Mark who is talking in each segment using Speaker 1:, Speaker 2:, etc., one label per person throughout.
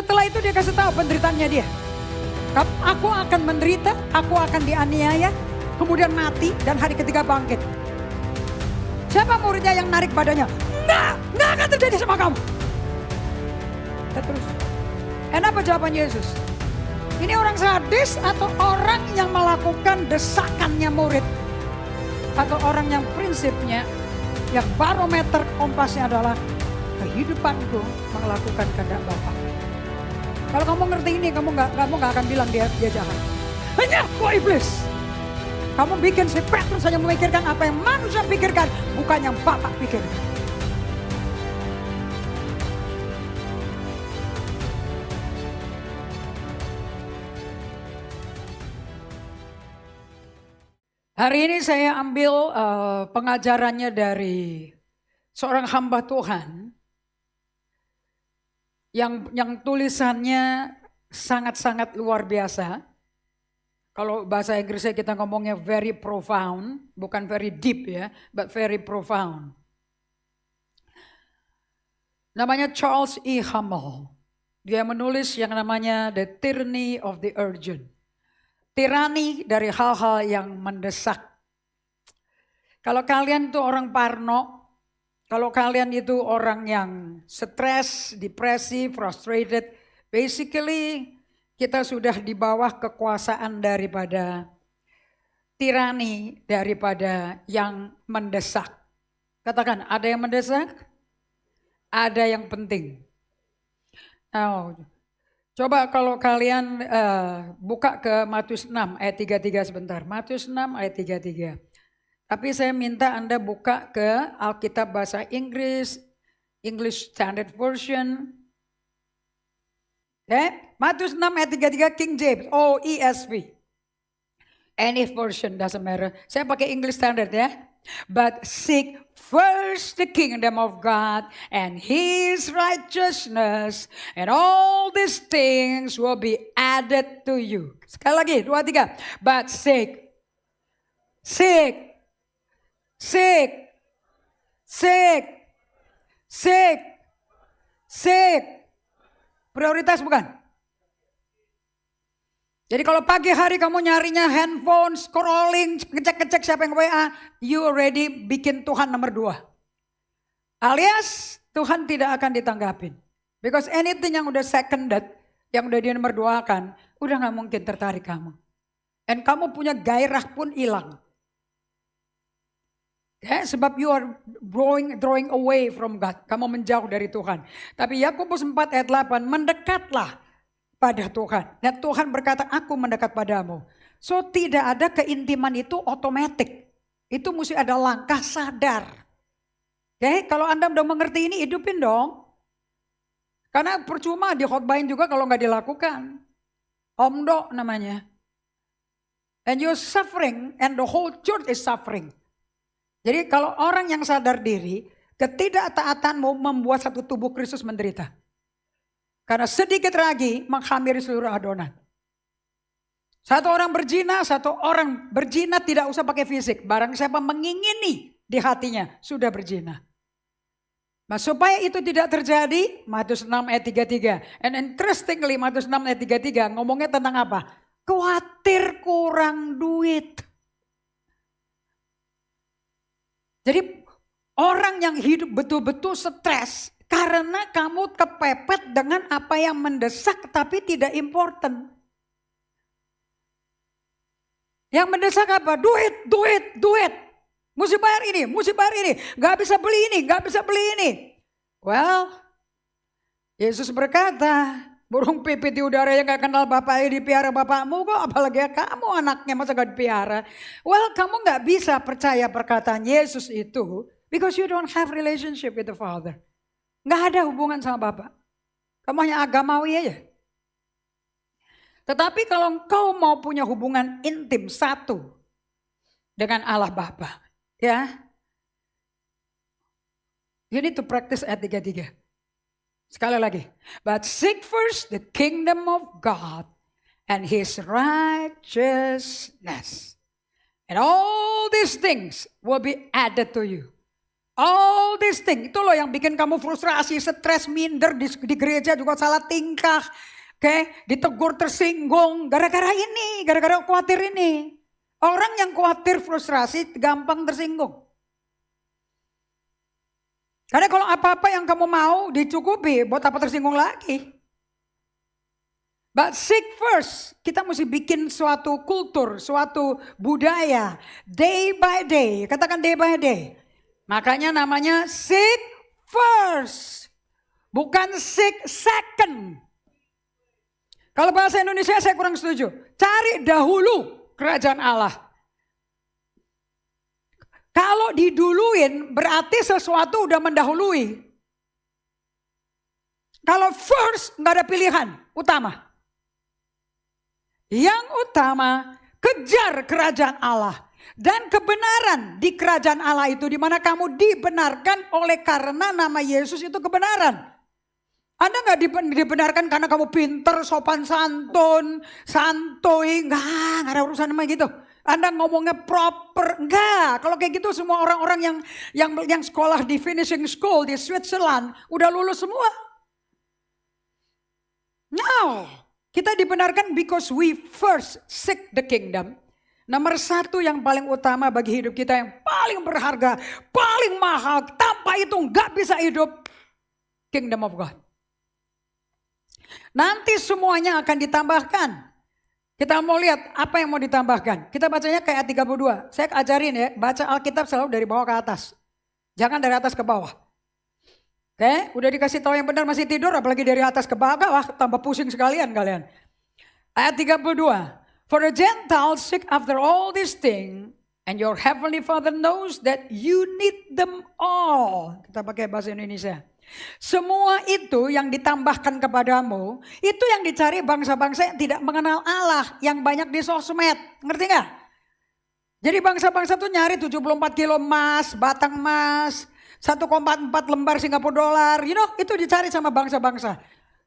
Speaker 1: Setelah itu dia kasih tahu penderitaannya dia. Aku akan menderita, aku akan dianiaya, kemudian mati dan hari ketiga bangkit. Siapa muridnya yang narik badannya? Enggak akan terjadi sama kamu. Terus. Apa jawaban Yesus? Ini orang sadis atau orang yang melakukan desakannya murid? Atau orang yang prinsipnya, yang barometer kompasnya adalah kehidupanku melakukan kehendak Bapa. Kalau kamu ngerti ini, kamu nggak akan bilang dia jahat. Hanya kau iblis. Kamu bikin si Petrus hanya memikirkan apa yang manusia pikirkan, bukan yang Bapa pikirkan. Hari ini saya ambil pengajarannya dari seorang hamba Tuhan yang tulisannya sangat-sangat luar biasa. Kalau bahasa Inggrisnya kita ngomongnya very profound, bukan very deep ya, but very profound. Namanya Charles E. Hummel. Dia menulis yang namanya The Tyranny of the Urgent. Tirani dari hal-hal yang mendesak. Kalau kalian itu orang parno, kalau kalian itu orang yang stres, depresi, frustrated, basically kita sudah di bawah kekuasaan daripada tirani, daripada yang mendesak. Katakan, ada yang mendesak, ada yang penting. Coba kalau kalian buka ke Matius 6 ayat 33 sebentar. Matius 6 ayat 33. Tapi saya minta Anda buka ke Alkitab bahasa Inggris, English Standard Version. Matius 6 ayat 33 King James, ESV. Any version doesn't matter. Saya pakai English Standard ya. But seek first the kingdom of God and His righteousness, and all these things will be added to you. Sekali lagi, 2, 3. But seek. Prioritas bukan? Jadi kalau pagi hari kamu nyarinya handphone, scrolling, ngecek-ngecek siapa yang WA, you already bikin Tuhan nomor 2. Alias Tuhan tidak akan ditanggapin. Because anything yang udah seconded, yang udah di nomor 2 kan, udah gak mungkin tertarik kamu. And kamu punya gairah pun hilang. Sebab you are drawing away from God. Kamu menjauh dari Tuhan. Tapi Yakobus 4 ayat 8, mendekatlah pada Tuhan. Dan Tuhan berkata, aku mendekat padamu. So tidak ada keintiman itu otomatis. Itu mesti ada langkah sadar. Kalau Anda udah mengerti ini, hidupin dong. Karena percuma dikhotbahin juga kalau nggak dilakukan. Omdo namanya. And you're suffering and the whole church is suffering. Jadi kalau orang yang sadar diri, ketidaktaatanmu membuat satu tubuh Kristus menderita. Karena sedikit lagi menghampiri seluruh adonan. Satu orang berzina tidak usah pakai fisik. Barang siapa mengingini di hatinya sudah berzina. Nah, supaya itu tidak terjadi, Matius 6 ayat 33. And interestingly Matius 6 ayat 33 ngomongnya tentang apa? Khawatir kurang duit. Jadi orang yang hidup betul-betul stres. Karena kamu kepepet dengan apa yang mendesak tapi tidak important. Yang mendesak apa? Duit. Mesti bayar ini. Gak bisa beli ini. Well, Yesus berkata, burung pipit di udara yang gak kenal bapaknya dipiara bapakmu kok. Apalagi kamu anaknya masa gak dipiara. Well, kamu gak bisa percaya perkataan Yesus itu. Because you don't have relationship with the Father. Gak ada hubungan sama Bapa. Kamu hanya agamawi aja. Tetapi kalau engkau mau punya hubungan intim satu dengan Allah Bapa, ya, you need to practice ayat 33. Sekali lagi. But seek first the kingdom of God and His righteousness. And all these things will be added to you. All these things. Itu loh yang bikin kamu frustrasi, stres, minder, di gereja juga salah tingkah. Oke, ditegur, tersinggung. Gara-gara ini, gara-gara khawatir ini. Orang yang khawatir, frustrasi, gampang tersinggung. Karena kalau apa-apa yang kamu mau dicukupi, buat apa tersinggung lagi? But seek first, kita mesti bikin suatu kultur, suatu budaya. Day by day, katakan day by day. Makanya namanya seek first, bukan seek second. Kalau bahasa Indonesia saya kurang setuju. Cari dahulu kerajaan Allah. Kalau diduluin berarti sesuatu udah mendahului. Kalau first nggak ada pilihan utama. Yang utama kejar kerajaan Allah. Dan kebenaran di kerajaan Allah itu di mana kamu dibenarkan oleh karena nama Yesus itu kebenaran. Anda nggak dibenarkan karena kamu pinter, sopan santun, santuy, nggak ada urusan sama gitu. Anda ngomongnya proper, enggak. Kalau kayak gitu semua orang-orang yang sekolah di finishing school di Switzerland udah lulus semua. No, kita dibenarkan because we first seek the kingdom. Nomor satu yang paling utama bagi hidup kita yang paling berharga, paling mahal, tanpa itu nggak bisa hidup, kingdom of God. Nanti semuanya akan ditambahkan. Kita mau lihat apa yang mau ditambahkan. Kita bacanya kayak ayat 32. Saya ajarin ya, baca Alkitab selalu dari bawah ke atas. Jangan dari atas ke bawah. Oke, udah dikasih tahu yang benar masih tidur, apalagi dari atas ke bawah, tambah pusing sekalian kalian. Ayat 32. For the Gentiles seek after all these things, and your heavenly Father knows that you need them all. Kita pakai bahasa Indonesia. Semua itu yang ditambahkan kepadamu, itu yang dicari bangsa-bangsa yang tidak mengenal Allah, yang banyak di sosmed. Ngerti gak? Jadi bangsa-bangsa tuh nyari 74 kilo emas, batang emas, 1,4 lembar Singapura dolar. You know, itu dicari sama bangsa-bangsa.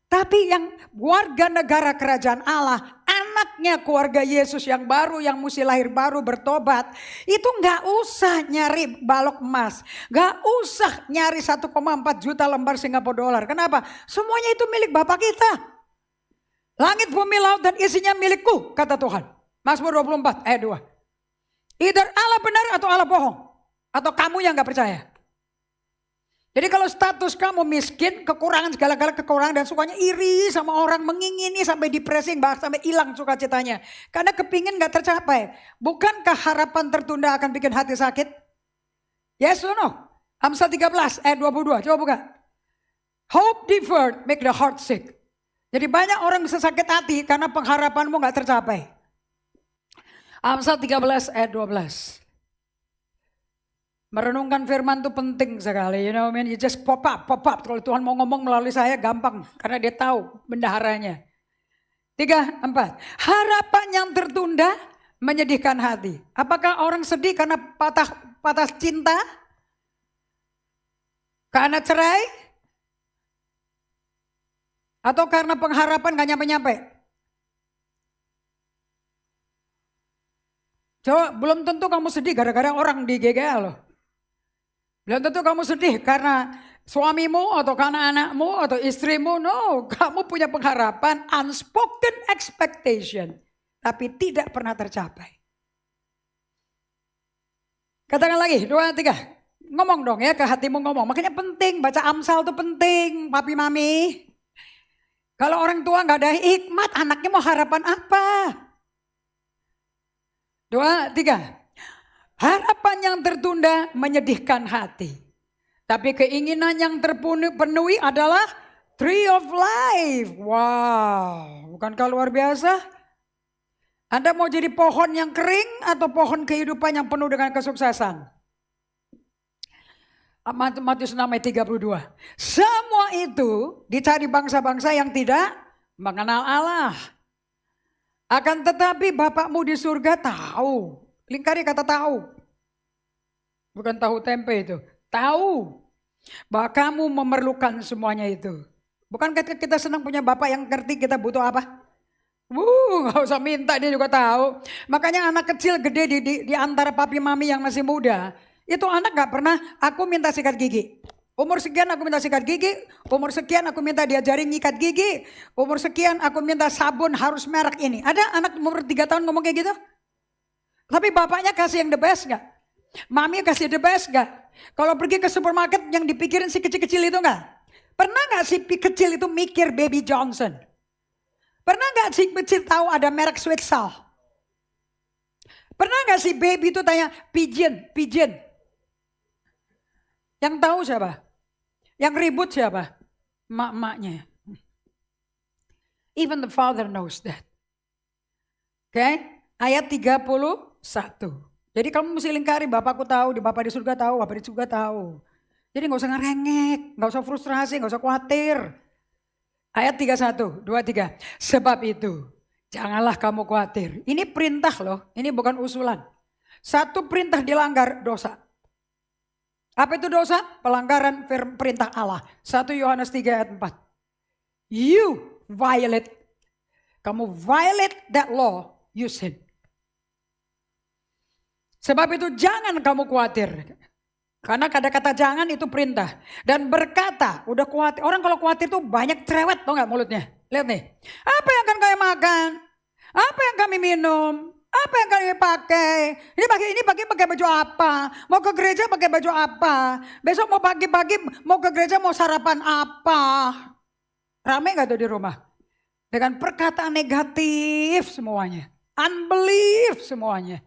Speaker 1: Tapi yang warga negara kerajaan Allah, anaknya keluarga Yesus yang baru, yang mesti lahir baru bertobat, itu gak usah nyari balok emas, gak usah nyari 1,4 juta lembar Singapura dolar. Kenapa? Semuanya itu milik Bapa kita. Langit, bumi, laut dan isinya milikku, kata Tuhan. Mazmur 24 ayat 2. Either Allah benar atau Allah bohong, atau kamu yang gak percaya. Jadi kalau status kamu miskin, kekurangan segala-gala kekurangan dan sukanya iri sama orang, mengingini sampai depresi, bahkan sampai hilang sukacitanya. Karena kepingin gak tercapai. Bukankah harapan tertunda akan bikin hati sakit? Yes or no? Amsal 13 ayat 22, coba buka. Hope deferred make the heart sick. Jadi banyak orang bisa sakit hati karena pengharapanmu gak tercapai. Amsal 13 ayat 12. Merenungkan firman itu penting sekali. You know, man, you just pop up. Kalau Tuhan mau ngomong melalui saya gampang. Karena dia tahu bendaharanya. 3, 4. Harapan yang tertunda menyedihkan hati. Apakah orang sedih karena patah cinta? Karena cerai? Atau karena pengharapan gak nyampe-nyampe? Coba, belum tentu kamu sedih gara-gara orang di GGL loh. Belum tentu kamu sedih karena suamimu atau karena anakmu atau istrimu. No, kamu punya pengharapan, unspoken expectation. Tapi tidak pernah tercapai. Katakan lagi, 2, 3. Ngomong dong ya, ke hatimu ngomong. Makanya penting, baca Amsal itu penting, papi mami. Kalau orang tua gak ada hikmat, anaknya mau harapan apa? 2, 3. Harapan yang tertunda menyedihkan hati. Tapi keinginan yang terpenuhi adalah tree of life. Wow, bukankah luar biasa? Anda mau jadi pohon yang kering atau pohon kehidupan yang penuh dengan kesuksesan? Matius 6 ayat 32. Semua itu dicari bangsa-bangsa yang tidak mengenal Allah. Akan tetapi Bapakmu di surga tahu. Lingkari kata tahu. Bukan tahu tempe itu. Tahu bahwa kamu memerlukan semuanya itu. Bukan kita senang punya Bapak yang ngerti kita butuh apa? Gak usah minta, dia juga tahu. Makanya anak kecil gede di antara papi mami yang masih muda. Itu anak gak pernah, aku minta sikat gigi. Umur sekian aku minta sikat gigi, umur sekian aku minta diajarin nyikat gigi, umur sekian aku minta sabun harus merek ini. Ada anak umur 3 tahun ngomong kayak gitu? Tapi bapaknya kasih yang the best gak? Mami kasih the best gak? Kalau pergi ke supermarket yang dipikirin si kecil-kecil itu gak? Pernah gak si kecil itu mikir Baby Johnson? Pernah gak si kecil tahu ada merek Sweet Salt? Pernah gak si baby itu tanya pigeon? Yang tahu siapa? Yang ribut siapa? Mak-maknya. Even the father knows that. Oke, ayat 31. Jadi kamu mesti lingkari, Bapakku tahu, Bapak di surga tahu, Bapak di surga tahu. Jadi gak usah ngerengek, gak usah frustrasi, gak usah khawatir. Ayat 31, 23. Sebab itu, janganlah kamu khawatir. Ini perintah loh, ini bukan usulan. Satu perintah dilanggar, dosa. Apa itu dosa? Pelanggaran perintah Allah. 1 Yohanes 3 ayat 4. You violate. Kamu violate that law, you sin. Sebab itu jangan kamu khawatir. Karena kata-kata jangan itu perintah. Dan berkata, udah khawatir. Orang kalau khawatir tuh banyak cerewet, tau gak mulutnya? Lihat nih. Apa yang akan kami makan? Apa yang kami minum? Apa yang kami pakai? Ini pakai baju apa? Mau ke gereja pakai baju apa? Besok mau pagi-pagi mau ke gereja mau sarapan apa? Rame gak tuh di rumah? Dengan perkataan negatif semuanya. Unbelief semuanya.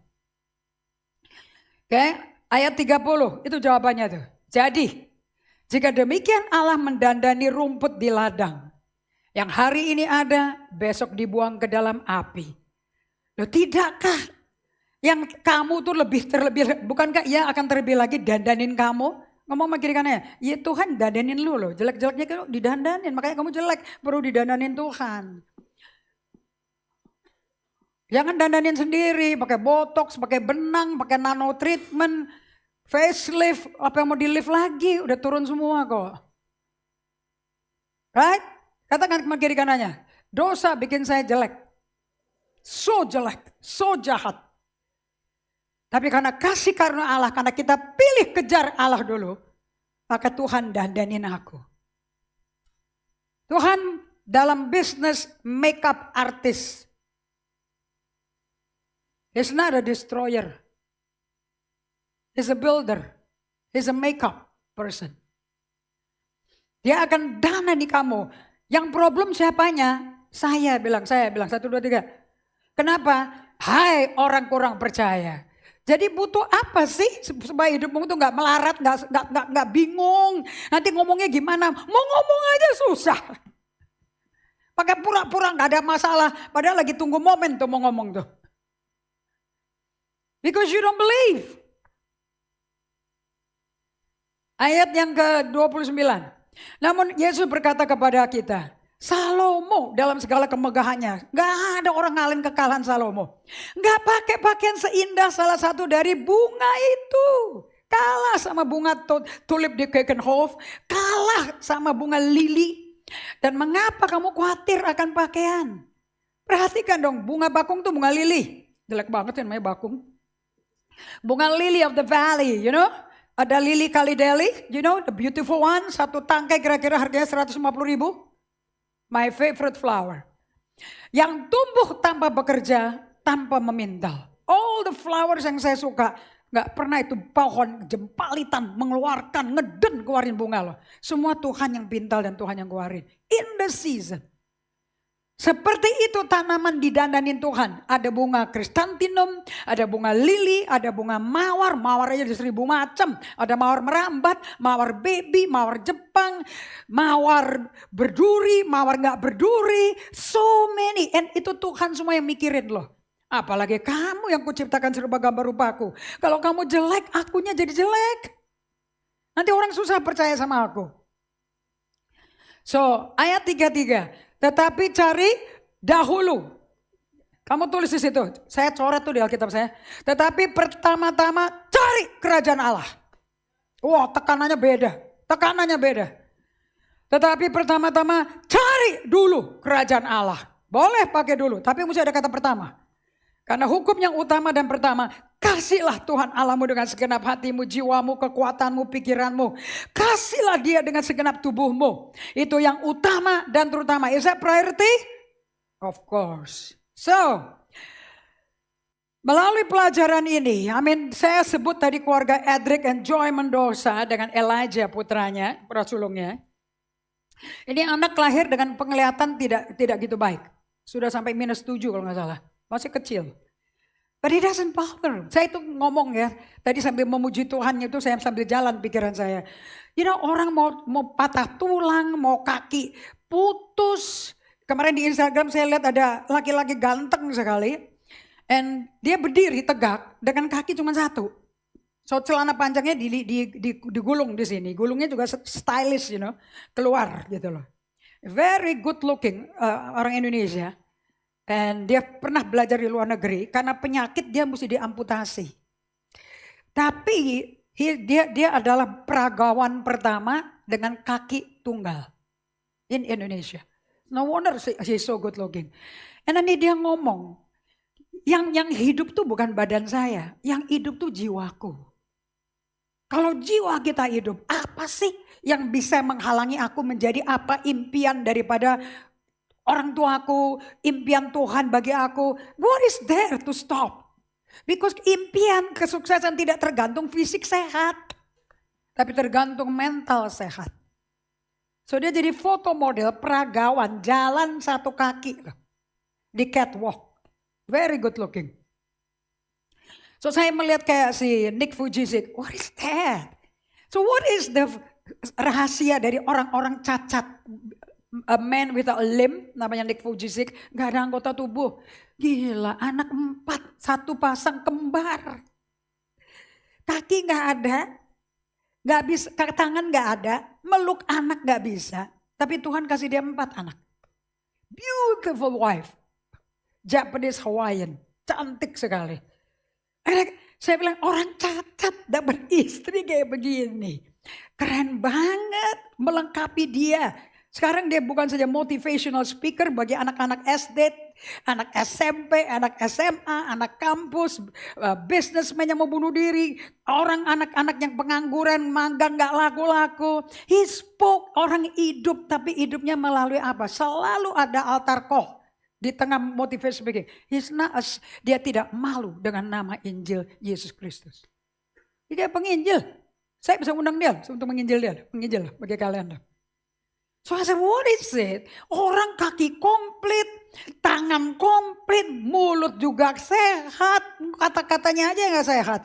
Speaker 1: Oke, ayat 30 itu jawabannya tuh. Jadi, jika demikian Allah mendandani rumput di ladang. Yang hari ini ada, besok dibuang ke dalam api. Loh tidakkah yang kamu tuh terlebih, bukankah ia akan terlebih lagi dandanin kamu? Ngomong sama kiri kanannya, ya Tuhan dandanin lu loh. Jelek-jeleknya kan didandanin, makanya kamu jelek, perlu didandanin Tuhan. Jangan dandanin sendiri, pakai botox, pakai benang, pakai nano treatment, facelift, apa yang mau di lift lagi, udah turun semua kok. Right? Katakan sama kiri kanannya, dosa bikin saya jelek. So jelek, so jahat. Tapi karena kasih karunia Allah, karena kita pilih kejar Allah dulu, maka Tuhan dandanin aku. Tuhan dalam bisnis makeup artist. He's not a destroyer. He's a builder. He's a makeup person. Dia akan danani kamu. Yang problem siapanya? Saya bilang 1, 2, 3. Kenapa? Hai orang kurang percaya. Jadi butuh apa sih supaya hidupmu itu gak melarat, gak bingung. Nanti ngomongnya gimana? Mau ngomong aja susah. Pakai pura-pura gak ada masalah. Padahal lagi tunggu momen tuh mau ngomong tuh. Because you don't believe. Ayat yang ke-29. Namun Yesus berkata kepada kita, Salomo dalam segala kemegahannya. Gak ada orang ngalahin kekalahan Salomo. Gak pakai pakaian seindah salah satu dari bunga itu. Kalah sama bunga tulip di Keukenhof. Kalah sama bunga lili. Dan mengapa kamu khawatir akan pakaian? Perhatikan dong, bunga bakung tuh bunga lili. Jelek banget ya namanya bakung. Bunga lily of the valley, you know. Ada lili kalideli, you know, the beautiful one. Satu tangkai kira-kira harganya 150.000. My favorite flower. Yang tumbuh tanpa bekerja, tanpa memintal. All the flowers yang saya suka. Gak pernah itu pohon jempalitan mengeluarkan, keluarin bunga loh. Semua Tuhan yang pintal dan Tuhan yang keluarin. In the season. Seperti itu tanaman didandanin Tuhan. Ada bunga kristantinum, ada bunga lili, ada bunga mawar. Mawar aja ada 1000 macam. Ada mawar merambat, mawar baby, mawar Jepang, mawar berduri, mawar gak berduri. So many. And itu Tuhan semua yang mikirin loh. Apalagi kamu yang kuciptakan serba gambar rupaku. Kalau kamu jelek, akunya jadi jelek. Nanti orang susah percaya sama aku. So ayat 33. Tetapi cari dahulu. Kamu tulis di situ. Saya coret tuh di Alkitab saya. Tetapi pertama-tama cari kerajaan Allah. Wah, tekanannya beda. Tetapi pertama-tama cari dulu kerajaan Allah. Boleh pakai dulu, tapi mesti ada kata pertama. Karena hukum yang utama dan pertama, Kasihlah Tuhan Allahmu dengan segenap hatimu, jiwamu, kekuatanmu, pikiranmu. Kasihlah dia dengan segenap tubuhmu. Itu yang utama dan terutama. Is that priority? Of course. So, melalui pelajaran ini, saya sebut tadi keluarga Edric and Joy Mendoza dengan Elijah putranya, prasulungnya. Ini anak lahir dengan penglihatan tidak gitu baik. Sudah sampai -7 kalau nggak salah. Masih kecil. But it doesn't bother. Saya itu ngomong ya, tadi sambil memuji Tuhan itu saya sambil jalan pikiran saya. Orang mau patah tulang, mau kaki putus. Kemarin di Instagram saya lihat ada laki-laki ganteng sekali. And dia berdiri tegak dengan kaki cuma satu. So celana panjangnya digulung di sini. Gulungnya juga stylish, keluar gitu loh. Very good looking orang Indonesia. Dan dia pernah belajar di luar negeri karena penyakit dia mesti diamputasi. Tapi dia adalah peragawan pertama dengan kaki tunggal in Indonesia. No wonder he's so good looking. And nanti dia ngomong, yang hidup tuh bukan badan saya, yang hidup tuh jiwaku. Kalau jiwa kita hidup, apa sih yang bisa menghalangi aku menjadi apa impian daripada orang tuaku, impian Tuhan bagi aku? What is there to stop? Because impian kesuksesan tidak tergantung fisik sehat, tapi tergantung mental sehat. So dia jadi foto model peragawan jalan satu kaki di catwalk. Very good looking. So saya melihat kayak si Nick Vujicic, what is that? So what is the rahasia dari orang-orang cacat? A man without a limb, namanya Nick Vujicic, gak ada anggota tubuh. Gila, anak 4, satu pasang kembar. Kaki gak ada, gak bisa, tangan gak ada, meluk anak gak bisa. Tapi Tuhan kasih dia 4 anak. Beautiful wife. Japanese Hawaiian, cantik sekali. Saya bilang orang cacat dapat istri kayak begini. Keren banget, melengkapi dia. Sekarang dia bukan saja motivational speaker bagi anak-anak SD, anak SMP, anak SMA, anak kampus, businessman yang mau bunuh diri, anak-anak yang pengangguran, magang gak laku-laku. He spoke orang hidup, tapi hidupnya melalui apa? Selalu ada altar call di tengah motivation speaking. Dia tidak malu dengan nama Injil Yesus Kristus. Dia penginjil. Saya bisa undang dia untuk menginjil dia, penginjil bagi kalian. So I said, what is it? Orang kaki komplit, tangan komplit, mulut juga sehat, kata-katanya aja gak sehat,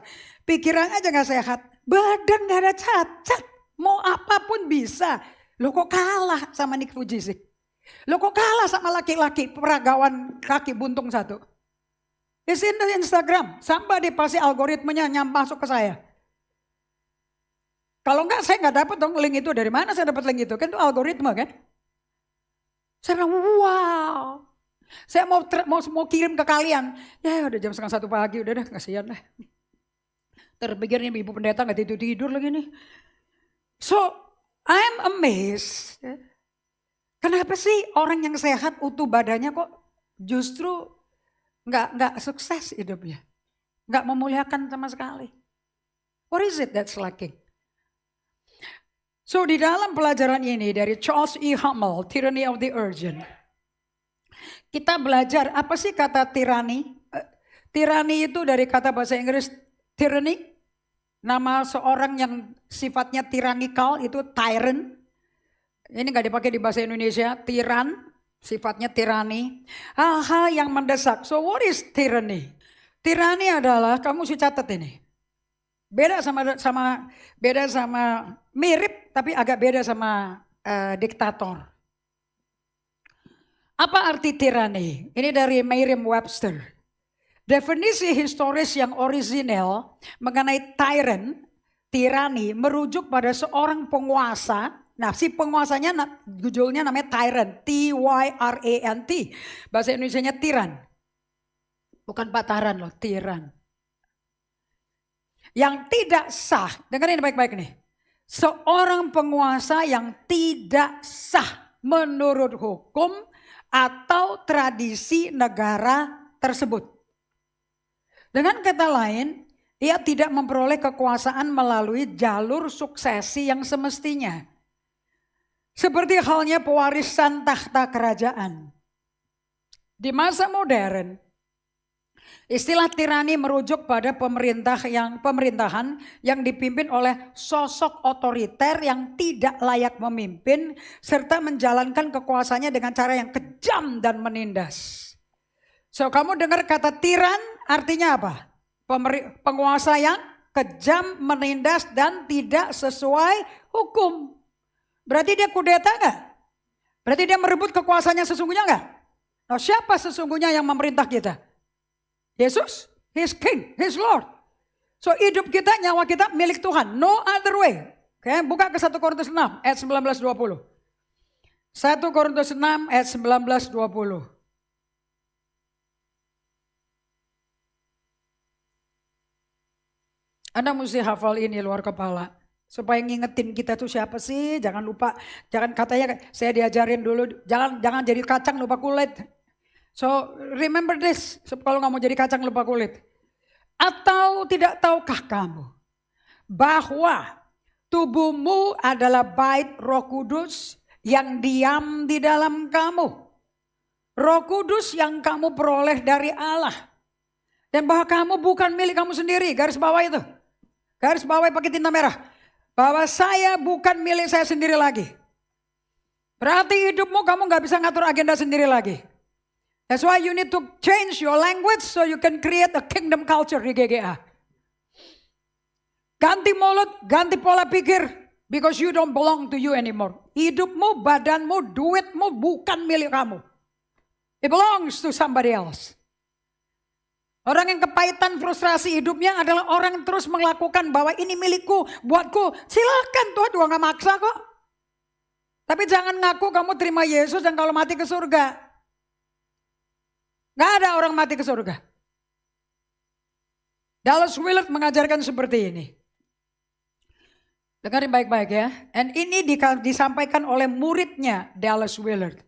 Speaker 1: pikiran aja gak sehat, badan gak ada cacat, mau apapun bisa. Lo kok kalah sama Nick Vujicic? Lo kok kalah sama laki-laki peragawan kaki buntung satu? It's in the Instagram, sampai pasti algoritmanya masuk ke saya. Kalau enggak saya enggak dapat dong link itu. Dari mana saya dapat link itu? Kan itu algoritma kan. Saya bilang wow. Saya mau kirim ke kalian. Ya udah jam 1:30 pagi udah deh kasihan deh. Terpikirnya ibu pendeta enggak tidur lagi nih. So I'm amazed. Kenapa sih orang yang sehat utuh badannya kok justru enggak sukses hidupnya. Enggak memuliakan sama sekali. What is it that's lacking? So di dalam pelajaran ini dari Charles E. Hummel, Tyranny of the Urgent. Kita belajar apa sih kata tirani? Tirani itu dari kata bahasa Inggris tyranny. Nama seorang yang sifatnya tyrannical itu tyrant. Ini gak dipakai di bahasa Indonesia, tiran, sifatnya tirani. Hal-hal yang mendesak. So what is tyranny? Tirani adalah, kamu mesti catat ini. Beda sama mirip tapi agak beda sama diktator. Apa arti tirani? Ini dari Merriam-Webster. Definisi historis yang orisinal mengenai tyrant, tirani merujuk pada seorang penguasa. Nah, si penguasanya judulnya namanya tyrant, T-Y-R-A-N-T. Bahasa Indonesianya tiran. Bukan pataran loh, tiran. Yang tidak sah, dengerin baik-baik nih. Seorang penguasa yang tidak sah menurut hukum atau tradisi negara tersebut. Dengan kata lain, ia tidak memperoleh kekuasaan melalui jalur suksesi yang semestinya. Seperti halnya pewarisan tahta kerajaan. Di masa modern, istilah tirani merujuk pada pemerintahan yang dipimpin oleh sosok otoriter yang tidak layak memimpin serta menjalankan kekuasaannya dengan cara yang kejam dan menindas. So, kamu dengar kata tiran artinya apa? Penguasa yang kejam, menindas dan tidak sesuai hukum. Berarti dia kudeta enggak? Berarti dia merebut kekuasaannya sesungguhnya enggak? Nah, siapa sesungguhnya yang memerintah kita? Yesus, He's King, He's Lord. So hidup kita, nyawa kita milik Tuhan. No other way. Oke, buka ke 1 Korintus 6 ayat 19-20. 1 Korintus 6 ayat 19-20. Anda mesti hafal ini luar kepala. Supaya ngingetin kita tuh siapa sih. Jangan lupa, jangan katanya saya diajarin dulu. Jangan jadi kacang lupa kulit. So remember this, kalau nggak mau jadi kacang lupa kulit. Atau tidak tahukah kamu bahwa tubuhmu adalah bait Roh Kudus yang diam di dalam kamu. Roh Kudus yang kamu peroleh dari Allah. Dan bahwa kamu bukan milik kamu sendiri, garis bawah itu. Garis bawah pakai tinta merah. Bahwa saya bukan milik saya sendiri lagi. Berarti hidupmu kamu gak bisa ngatur agenda sendiri lagi. That's why you need to change your language so you can create a kingdom culture di GGA. Ganti mulut, ganti pola pikir. Because you don't belong to you anymore. Hidupmu, badanmu, duitmu bukan milik kamu. It belongs to somebody else. Orang yang kepahitan frustrasi hidupnya adalah orang yang terus melakukan bahwa ini milikku, buatku. Silakan, Tuhan juga gak maksa kok. Tapi jangan ngaku kamu terima Yesus dan kalau mati ke surga. Gak ada orang mati ke surga. Dallas Willard mengajarkan seperti ini. Dengarin baik-baik ya. Dan ini disampaikan oleh muridnya Dallas Willard.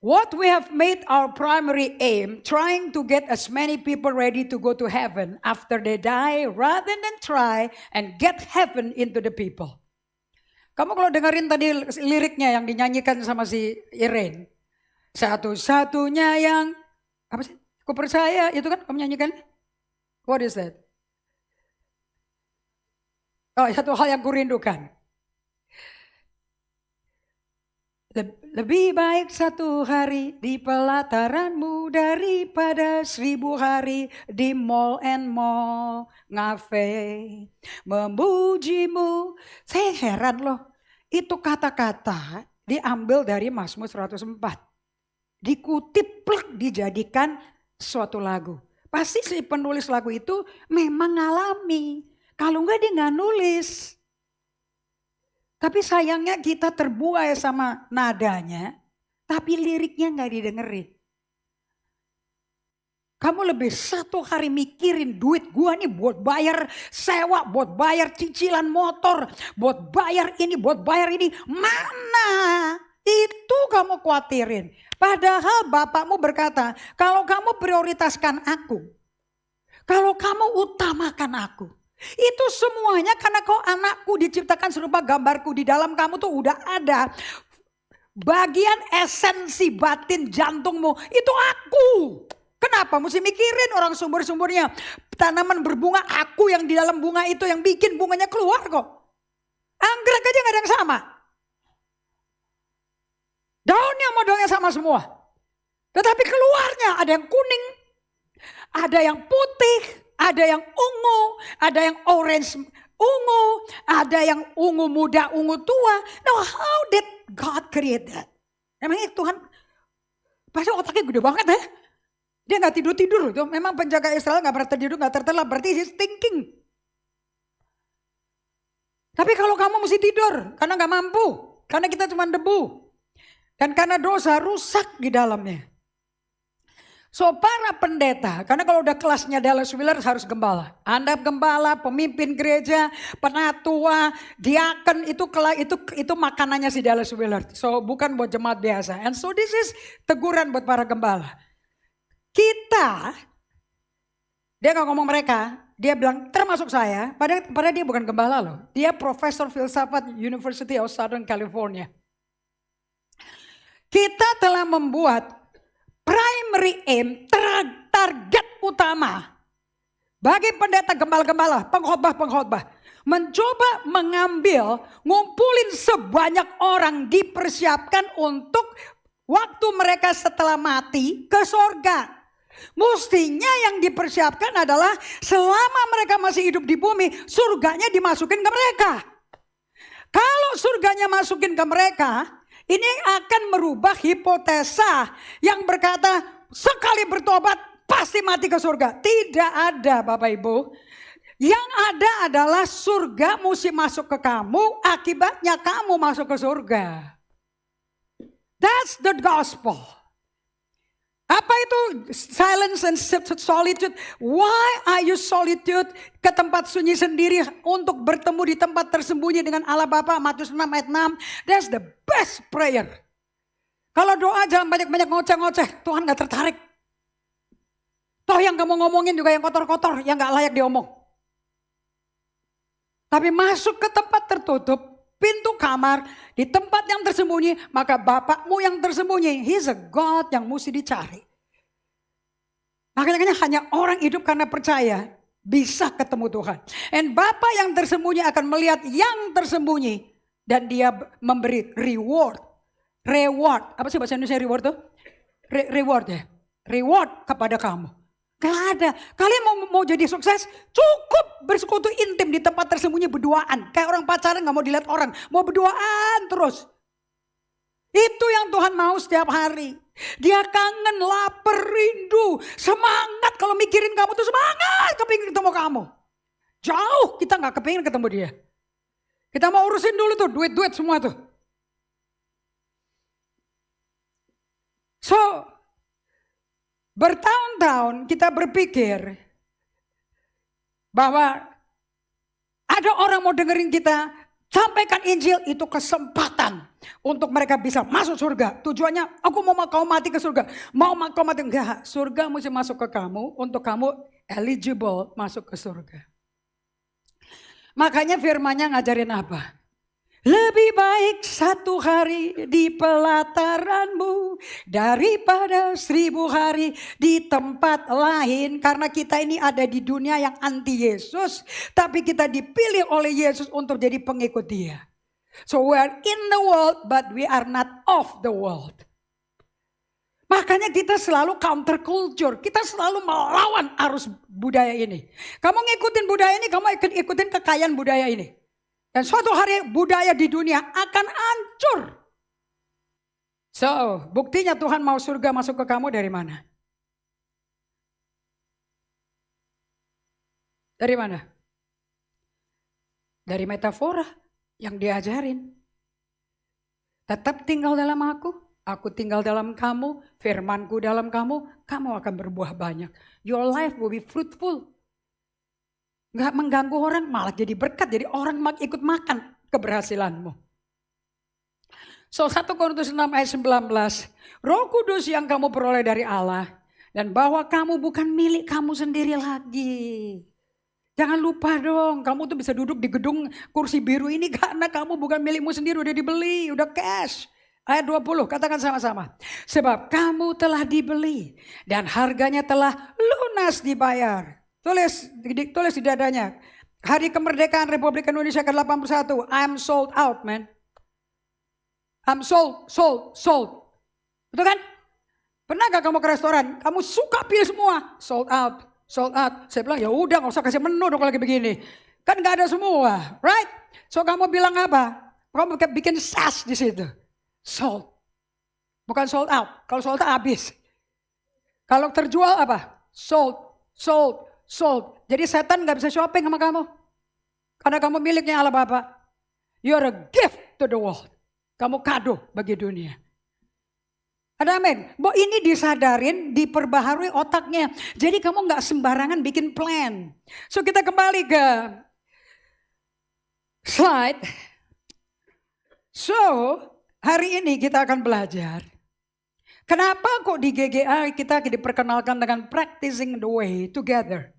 Speaker 1: What we have made our primary aim, trying to get as many people ready to go to heaven after they die, rather than try and get heaven into the people. Kamu kalau dengerin tadi liriknya yang dinyanyikan sama si Irene. Satu-satunya yang, apa sih? Ku percaya, itu kan kamu nyanyikan? What is that? Oh, satu hal yang kurindukan. Lebih baik satu hari di pelataranmu daripada 1000 hari di mall and mall ngafe memujimu. Saya heran loh, itu kata-kata diambil dari Mazmur 104. Dikutip, plek, dijadikan suatu lagu. Pasti si penulis lagu itu memang ngalami. Kalau enggak dia nggak nulis. Tapi sayangnya kita terbuai sama nadanya, tapi liriknya gak didengerin. Kamu lebih satu hari mikirin duit gua nih buat bayar sewa, buat bayar cicilan motor, buat bayar ini, buat bayar ini. Mana? Itu kamu khawatirin. Padahal bapakmu berkata, kalau kamu prioritaskan aku, kalau kamu utamakan aku. Itu semuanya karena kau anakku diciptakan serupa gambarku. Di dalam kamu tuh udah ada bagian esensi batin jantungmu. Itu aku. Kenapa mesti mikirin orang sumber-sumbernya. Tanaman berbunga aku yang di dalam bunga itu yang bikin bunganya keluar kok. Anggrek aja gak ada yang sama. Daunnya modelnya sama semua. Tetapi keluarnya ada yang kuning. Ada yang putih. Ada yang ungu, ada yang orange ungu, ada yang ungu muda, ungu tua. Now how did God create that? Emangnya Tuhan pasti otaknya gede banget ya. Dia gak tidur-tidur. Memang penjaga Israel gak pernah tidur, gak tertelap. Berarti he's thinking. Tapi kalau kamu mesti tidur karena gak mampu. Karena kita cuma debu. Dan karena dosa rusak di dalamnya. So para pendeta, karena kalau udah kelasnya Dallas Willard harus gembala. Anda gembala, pemimpin gereja, penatua, diaken itu makanannya si Dallas Willard. So bukan buat jemaat biasa. And so this is teguran buat para gembala. Dia nggak ngomong mereka, dia bilang termasuk saya, padahal dia bukan gembala loh. Dia profesor filsafat University of Southern California. Kita telah membuat primary aim, target utama bagi pendeta gembala-gembala, pengkhotbah, mencoba ngumpulin sebanyak orang dipersiapkan untuk waktu mereka setelah mati ke sorga. Mestinya yang dipersiapkan adalah selama mereka masih hidup di bumi, surganya dimasukin ke mereka. Kalau surganya masukin ke mereka, ini akan merubah hipotesa yang berkata sekali bertobat pasti mati ke surga. Tidak ada Bapak Ibu. Yang ada adalah surga mesti masuk ke kamu, akibatnya kamu masuk ke surga. That's the gospel. Apa itu silence and solitude? Why are you solitude? Ke tempat sunyi sendiri untuk bertemu di tempat tersembunyi dengan Allah Bapa. Matius 6 ayat 6. That's the best prayer. Kalau doa jangan banyak-banyak ngoceh-ngoceh. Tuhan gak tertarik. Toh yang kamu ngomongin juga yang kotor-kotor. Yang gak layak diomong. Tapi masuk ke tempat tertutup. Pintu kamar, di tempat yang tersembunyi, maka Bapakmu yang tersembunyi, He's a God yang mesti dicari. Makanya hanya orang hidup karena percaya, bisa ketemu Tuhan. And Bapa yang tersembunyi akan melihat yang tersembunyi, dan dia memberi reward. Apa sih bahasa Indonesia reward tuh? Reward ya. Reward kepada kamu. Gak ada. Kalian mau jadi sukses, cukup bersekutu intim di tempat tersembunyi berduaan. Kayak orang pacaran gak mau dilihat orang. Mau berduaan terus. Itu yang Tuhan mau setiap hari. Dia kangen, lapar, rindu. Semangat kalau mikirin kamu tuh semangat. Kepingin ketemu kamu. Jauh kita gak kepingin ketemu dia. Kita mau urusin dulu tuh duit-duit semua tuh. So, bertahun-tahun kita berpikir bahwa ada orang mau dengerin kita, sampaikan Injil, itu kesempatan untuk mereka bisa masuk surga. Tujuannya, aku mau kau mati ke surga. Mau kau mati, enggak. Surga mesti masuk ke kamu untuk kamu eligible masuk ke surga. Makanya firmannya ngajarin apa? Lebih baik 1 hari di pelataranmu daripada 1000 hari di tempat lain. Karena kita ini ada di dunia yang anti Yesus. Tapi kita dipilih oleh Yesus untuk jadi pengikut dia. So we are in the world but we are not of the world. Makanya kita selalu counter culture. Kita selalu melawan arus budaya ini. Kamu ngikutin budaya ini, kamu ikutin kekayaan budaya ini. Dan suatu hari budaya di dunia akan hancur. So, buktinya Tuhan mau surga masuk ke kamu dari mana? Dari mana? Dari metafora yang diajarin. Tetap tinggal dalam aku tinggal dalam kamu, firmanku dalam kamu akan berbuah banyak. Your life will be fruitful. Gak mengganggu orang, malah jadi berkat. Jadi orang ikut makan keberhasilanmu. So 1 Korintus 6 ayat 19. Roh Kudus yang kamu peroleh dari Allah. Dan bahwa kamu bukan milik kamu sendiri lagi. Jangan lupa dong, kamu tuh bisa duduk di gedung kursi biru ini karena kamu bukan milikmu sendiri. Udah dibeli, udah cash. Ayat 20, katakan sama-sama. Sebab kamu telah dibeli dan harganya telah lunas dibayar. Tulis di dadanya. Hari kemerdekaan Republik Indonesia ke-81. I'm sold out, man. I'm sold. Betul kan? Pernah gak kamu ke restoran? Kamu suka pilih semua. Sold out. Saya bilang ya udah gak usah kasih menu dong lagi begini. Kan gak ada semua. Right? So kamu bilang apa? Kamu bikin sas di situ. Sold. Bukan sold out. Kalau sold out habis. Kalau terjual apa? Sold. Jadi setan gak bisa shopping sama kamu. Karena kamu miliknya Allah Bapa. You're a gift to the world. Kamu kado bagi dunia. Ada amin. Bahwa ini disadarin, diperbaharui otaknya. Jadi kamu gak sembarangan bikin plan. So kita kembali ke slide. So hari ini kita akan belajar. Kenapa kok di GGA kita diperkenalkan dengan practicing the way together.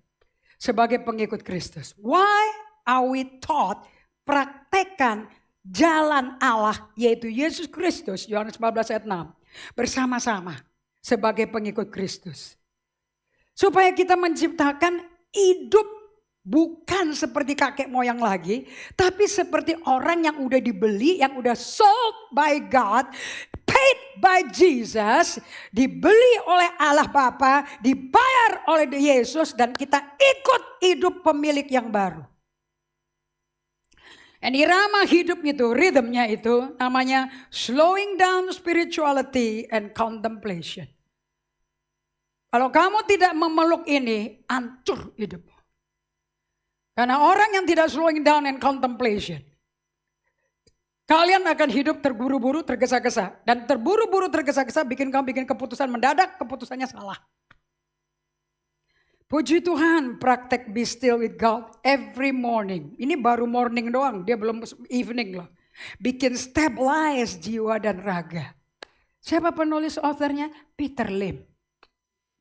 Speaker 1: Sebagai pengikut Kristus. Why are we taught praktekkan jalan Allah yaitu Yesus Kristus. Yohanes 14 ayat 6. Bersama-sama sebagai pengikut Kristus. Supaya kita menciptakan hidup bukan seperti kakek moyang lagi. Tapi seperti orang yang udah dibeli, yang udah sold by God. Paid by Jesus. Dibeli oleh Allah Bapa, dibayar oleh Yesus. Dan kita ikut hidup pemilik yang baru. Dan irama hidupnya itu, rhythmnya itu namanya slowing down spirituality and contemplation. Kalau kamu tidak memeluk ini, hancur hidupmu. Karena orang yang tidak slowing down and contemplation, kalian akan hidup terburu-buru, tergesa-gesa. Dan terburu-buru, tergesa-gesa bikin kamu bikin keputusan mendadak, keputusannya salah. Puji Tuhan, praktek be still with God every morning. Ini baru morning doang, dia belum evening loh. Bikin stabilize jiwa dan raga. Siapa penulis authornya? Peter Lim.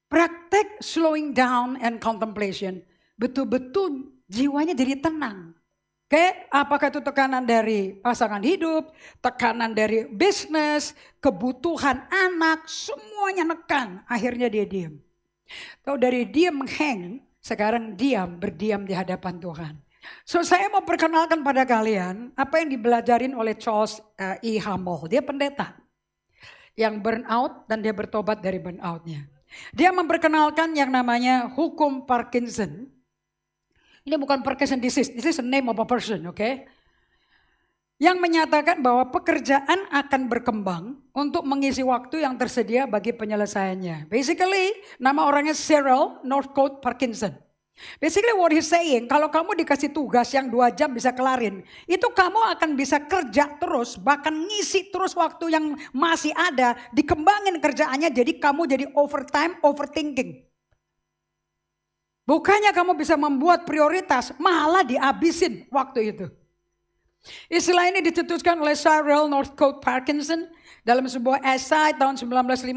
Speaker 1: Praktek slowing down and contemplation. Betul-betul jiwanya jadi tenang. Oke, apakah itu tekanan dari pasangan hidup, tekanan dari bisnis, kebutuhan anak, semuanya nekan. Akhirnya dia diam. Kalau dari diam hang, sekarang berdiam di hadapan Tuhan. So saya mau perkenalkan pada kalian apa yang dibelajarin oleh Charles E. Hummel. Dia pendeta yang burnout dan dia bertobat dari burnoutnya. Dia memperkenalkan yang namanya hukum Parkinson. Ini bukan Parkinson disease, this is the name of a person, okay? Yang menyatakan bahwa pekerjaan akan berkembang untuk mengisi waktu yang tersedia bagi penyelesaiannya. Basically, nama orangnya Cyril Northcote Parkinson. Basically what he's saying, kalau kamu dikasih tugas yang 2 jam bisa kelarin, itu kamu akan bisa kerja terus, bahkan ngisi terus waktu yang masih ada, dikembangin kerjaannya jadi kamu jadi overtime, overthinking. Bukannya kamu bisa membuat prioritas, malah dihabisin waktu itu. Istilah ini dicetuskan oleh Cyril Northcote Parkinson dalam sebuah esai tahun 1955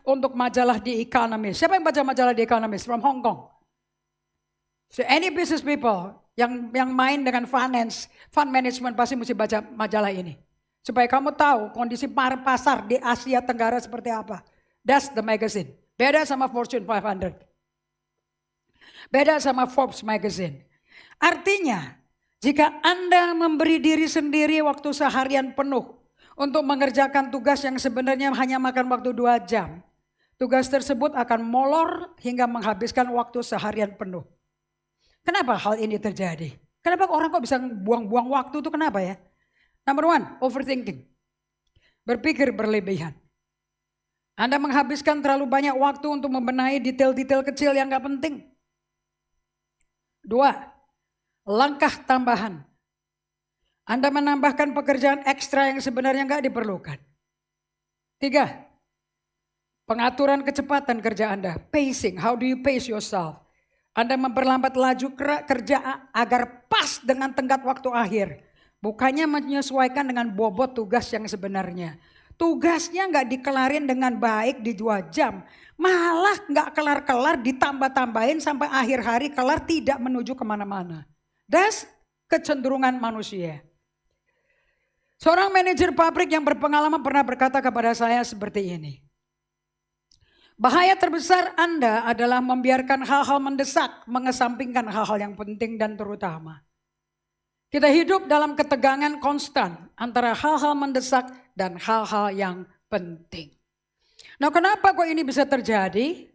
Speaker 1: untuk majalah The Economist. Siapa yang baca majalah The Economist from Hong Kong? So any business people yang main dengan finance, fund management pasti mesti baca majalah ini. Supaya kamu tahu kondisi pasar di Asia Tenggara seperti apa. That's the magazine. Beda sama Fortune 500. Beda sama Forbes magazine. Artinya, jika Anda memberi diri sendiri waktu seharian penuh untuk mengerjakan tugas yang sebenarnya hanya makan waktu 2 jam. Tugas tersebut akan molor hingga menghabiskan waktu seharian penuh. Kenapa hal ini terjadi? Kenapa orang kok bisa buang-buang waktu itu kenapa ya? Number 1, overthinking. Berpikir berlebihan. Anda menghabiskan terlalu banyak waktu untuk membenahi detail-detail kecil yang gak penting. 2. Langkah tambahan. Anda menambahkan pekerjaan ekstra yang sebenarnya nggak diperlukan. 3. Pengaturan kecepatan kerja Anda. Pacing. How do you pace yourself? Anda memperlambat laju kerja agar pas dengan tenggat waktu akhir. Bukannya menyesuaikan dengan bobot tugas yang sebenarnya. Tugasnya nggak dikelarin dengan baik di 2 jam. Malah nggak kelar-kelar ditambah-tambahin sampai akhir hari kelar tidak menuju kemana-mana. Das kecenderungan manusia. Seorang manajer pabrik yang berpengalaman pernah berkata kepada saya seperti ini. Bahaya terbesar Anda adalah membiarkan hal-hal mendesak, mengesampingkan hal-hal yang penting dan terutama. Kita hidup dalam ketegangan konstan antara hal-hal mendesak dan hal-hal yang penting. Nah, kenapa kok ini bisa terjadi?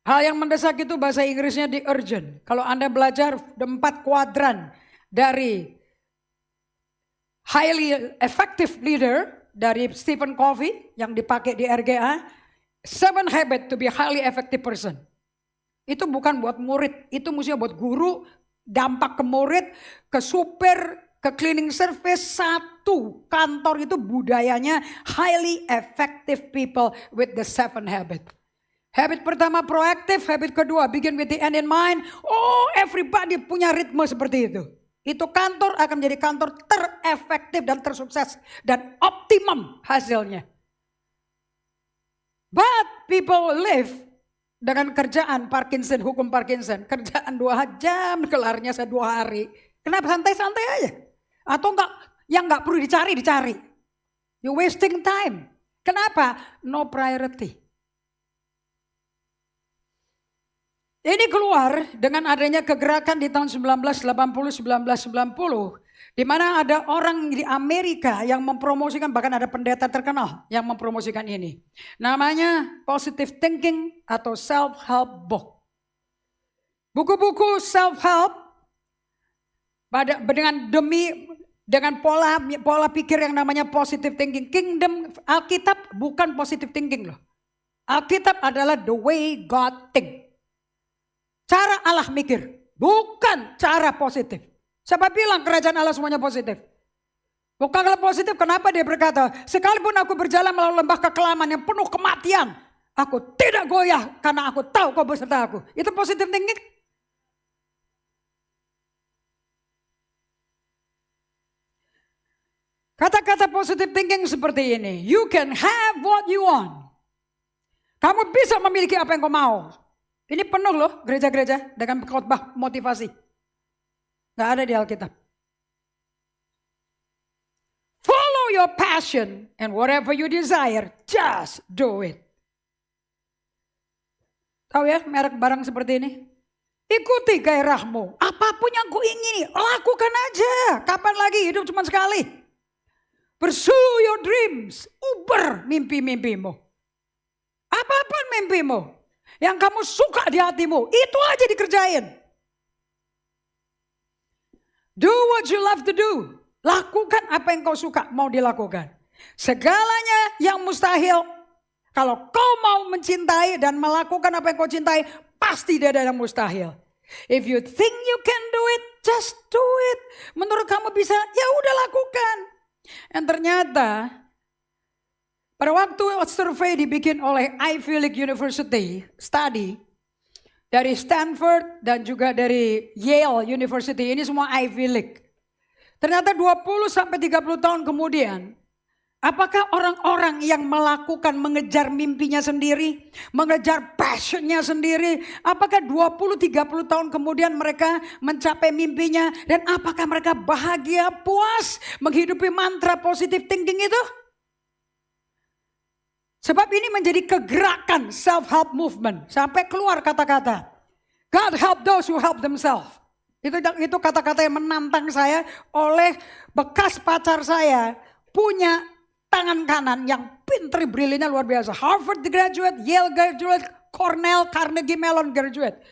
Speaker 1: Hal yang mendesak itu bahasa Inggrisnya the urgent. Kalau Anda belajar 4 kuadran dari highly effective leader dari Stephen Covey yang dipakai di RGA, 7 habit to be highly effective person. Itu bukan buat murid, itu mestinya buat guru, dampak ke murid, ke supir, ke cleaning service, satu kantor itu budayanya highly effective people with the 7 habit. Habit pertama proaktif, habit kedua begin with the end in mind. Oh, everybody punya ritme seperti itu. Itu kantor akan menjadi kantor terefektif dan tersukses dan optimum hasilnya. But people live dengan kerjaan Parkinson, hukum Parkinson. Kerjaan 2 jam, kelarnya 2 hari. Kenapa santai-santai aja? Atau enggak, yang enggak perlu dicari. You wasting time. Kenapa? No priority. Ini keluar dengan adanya kegerakan di tahun 1980-1990. Di mana ada orang di Amerika yang mempromosikan, bahkan ada pendeta terkenal yang mempromosikan ini. Namanya Positive Thinking atau Self-Help Book. Buku-buku self-help dengan pola pikir yang namanya positive thinking. Kingdom Alkitab bukan positive thinking loh. Alkitab adalah the way God think. Cara Allah mikir, bukan cara positif. Siapa bilang kerajaan Allah semuanya positif? Bukan kalau positif, kenapa dia berkata, sekalipun aku berjalan melalui lembah kekelaman yang penuh kematian, aku tidak goyah karena aku tahu kau beserta aku. Itu positive thinking. Kata-kata positive thinking seperti ini. You can have what you want. Kamu bisa memiliki apa yang kau mau. Ini penuh loh gereja-gereja dengan khotbah motivasi. Gak ada di Alkitab. Follow your passion and whatever you desire, just do it. Tahu ya merek barang seperti ini? Ikuti gairahmu. Apapun yang kau ingini, lakukan aja. Kapan lagi hidup cuma sekali. Pursue your dreams. Uber mimpi-mimpimu. Apapun mimpimu. Yang kamu suka di hatimu. Itu aja dikerjain. Do what you love to do. Lakukan apa yang kau suka mau dilakukan. Segalanya yang mustahil. Kalau kau mau mencintai dan melakukan apa yang kau cintai. Pasti tidak ada yang mustahil. If you think you can do it, just do it. Menurut kamu bisa, ya udah lakukan. Dan ternyata pada waktu survei dibikin oleh Ivy League University study dari Stanford dan juga dari Yale University, ini semua Ivy League. Ternyata 20-30 tahun kemudian, apakah orang-orang yang mengejar mimpinya sendiri, mengejar passionnya sendiri, apakah 20-30 tahun kemudian mereka mencapai mimpinya dan apakah mereka bahagia, puas menghidupi mantra positive thinking itu? Sebab ini menjadi kegerakan self-help movement. Sampai keluar kata-kata, God help those who help themselves. Itu kata-kata yang menantang saya oleh bekas pacar saya punya tangan kanan yang pinter briliannya luar biasa. Harvard graduate, Yale graduate, Cornell, Carnegie Mellon graduate.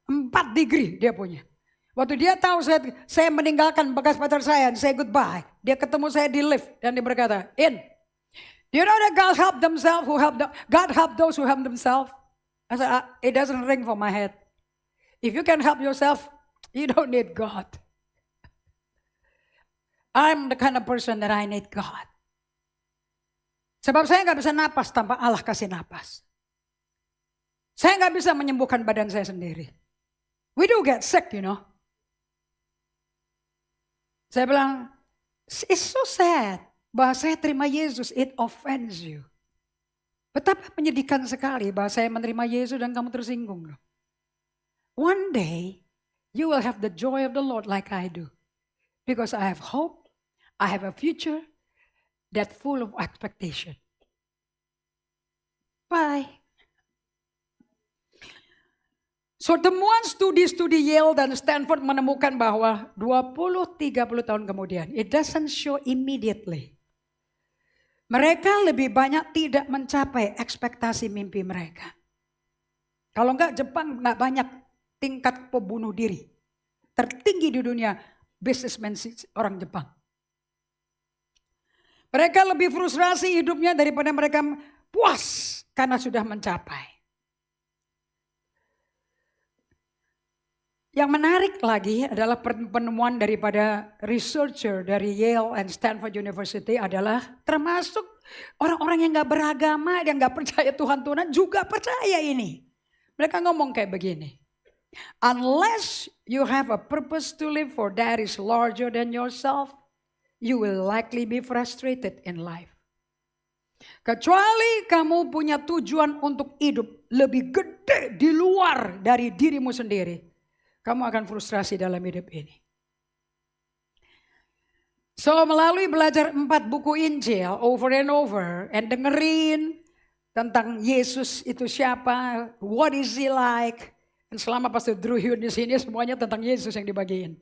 Speaker 1: 4 degree dia punya. Waktu dia tahu saya meninggalkan bekas pacar saya, say goodbye. Dia ketemu saya di lift dan dia berkata, do you know that God help themselves God help those who help themselves? I said, it doesn't ring for my head. If you can help yourself, you don't need God. I'm the kind of person that I need God. Sebab saya gak bisa napas tanpa Allah kasih napas. Saya gak bisa menyembuhkan badan saya sendiri. We do get sick, you know. Saya bilang, it's so sad. Bahwa saya terima Yesus, it offends you. Betapa menyedihkan sekali bahwa saya menerima Yesus dan kamu tersinggung loh. One day, you will have the joy of the Lord like I do. Because I have hope, I have a future that full of expectation. Bye. So temuan studi-studi Yale dan Stanford menemukan bahwa 20-30 tahun kemudian, it doesn't show immediately. Mereka lebih banyak tidak mencapai ekspektasi mimpi mereka. Kalau enggak Jepang enggak banyak tingkat pembunuh diri. Tertinggi di dunia businessman orang Jepang. Mereka lebih frustrasi hidupnya daripada mereka puas karena sudah mencapai. Yang menarik lagi adalah penemuan daripada researcher dari Yale and Stanford University adalah termasuk orang-orang yang gak beragama, yang gak percaya Tuhan juga percaya ini. Mereka ngomong kayak begini. Unless you have a purpose to live for that is larger than yourself, you will likely be frustrated in life. Kecuali kamu punya tujuan untuk hidup lebih gede di luar dari dirimu sendiri, kamu akan frustrasi dalam hidup ini. So melalui belajar 4 buku Injil over and over and dengerin tentang Yesus itu siapa, what is he like. Dan selama Pastor Drew Hyun di sini semuanya tentang Yesus yang dibagiin.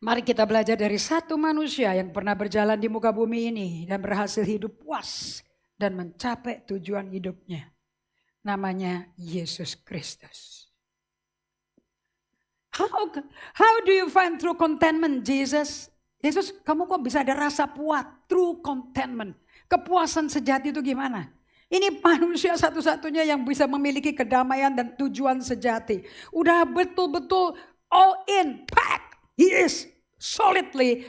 Speaker 1: Mari kita belajar dari satu manusia yang pernah berjalan di muka bumi ini dan berhasil hidup puas dan mencapai tujuan hidupnya. Namanya Yesus Kristus. How do you find true contentment, Jesus? Yesus, kamu kok bisa ada rasa puas, true contentment. Kepuasan sejati itu gimana? Ini manusia satu-satunya yang bisa memiliki kedamaian dan tujuan sejati. Udah betul-betul all in, pack. He is solidly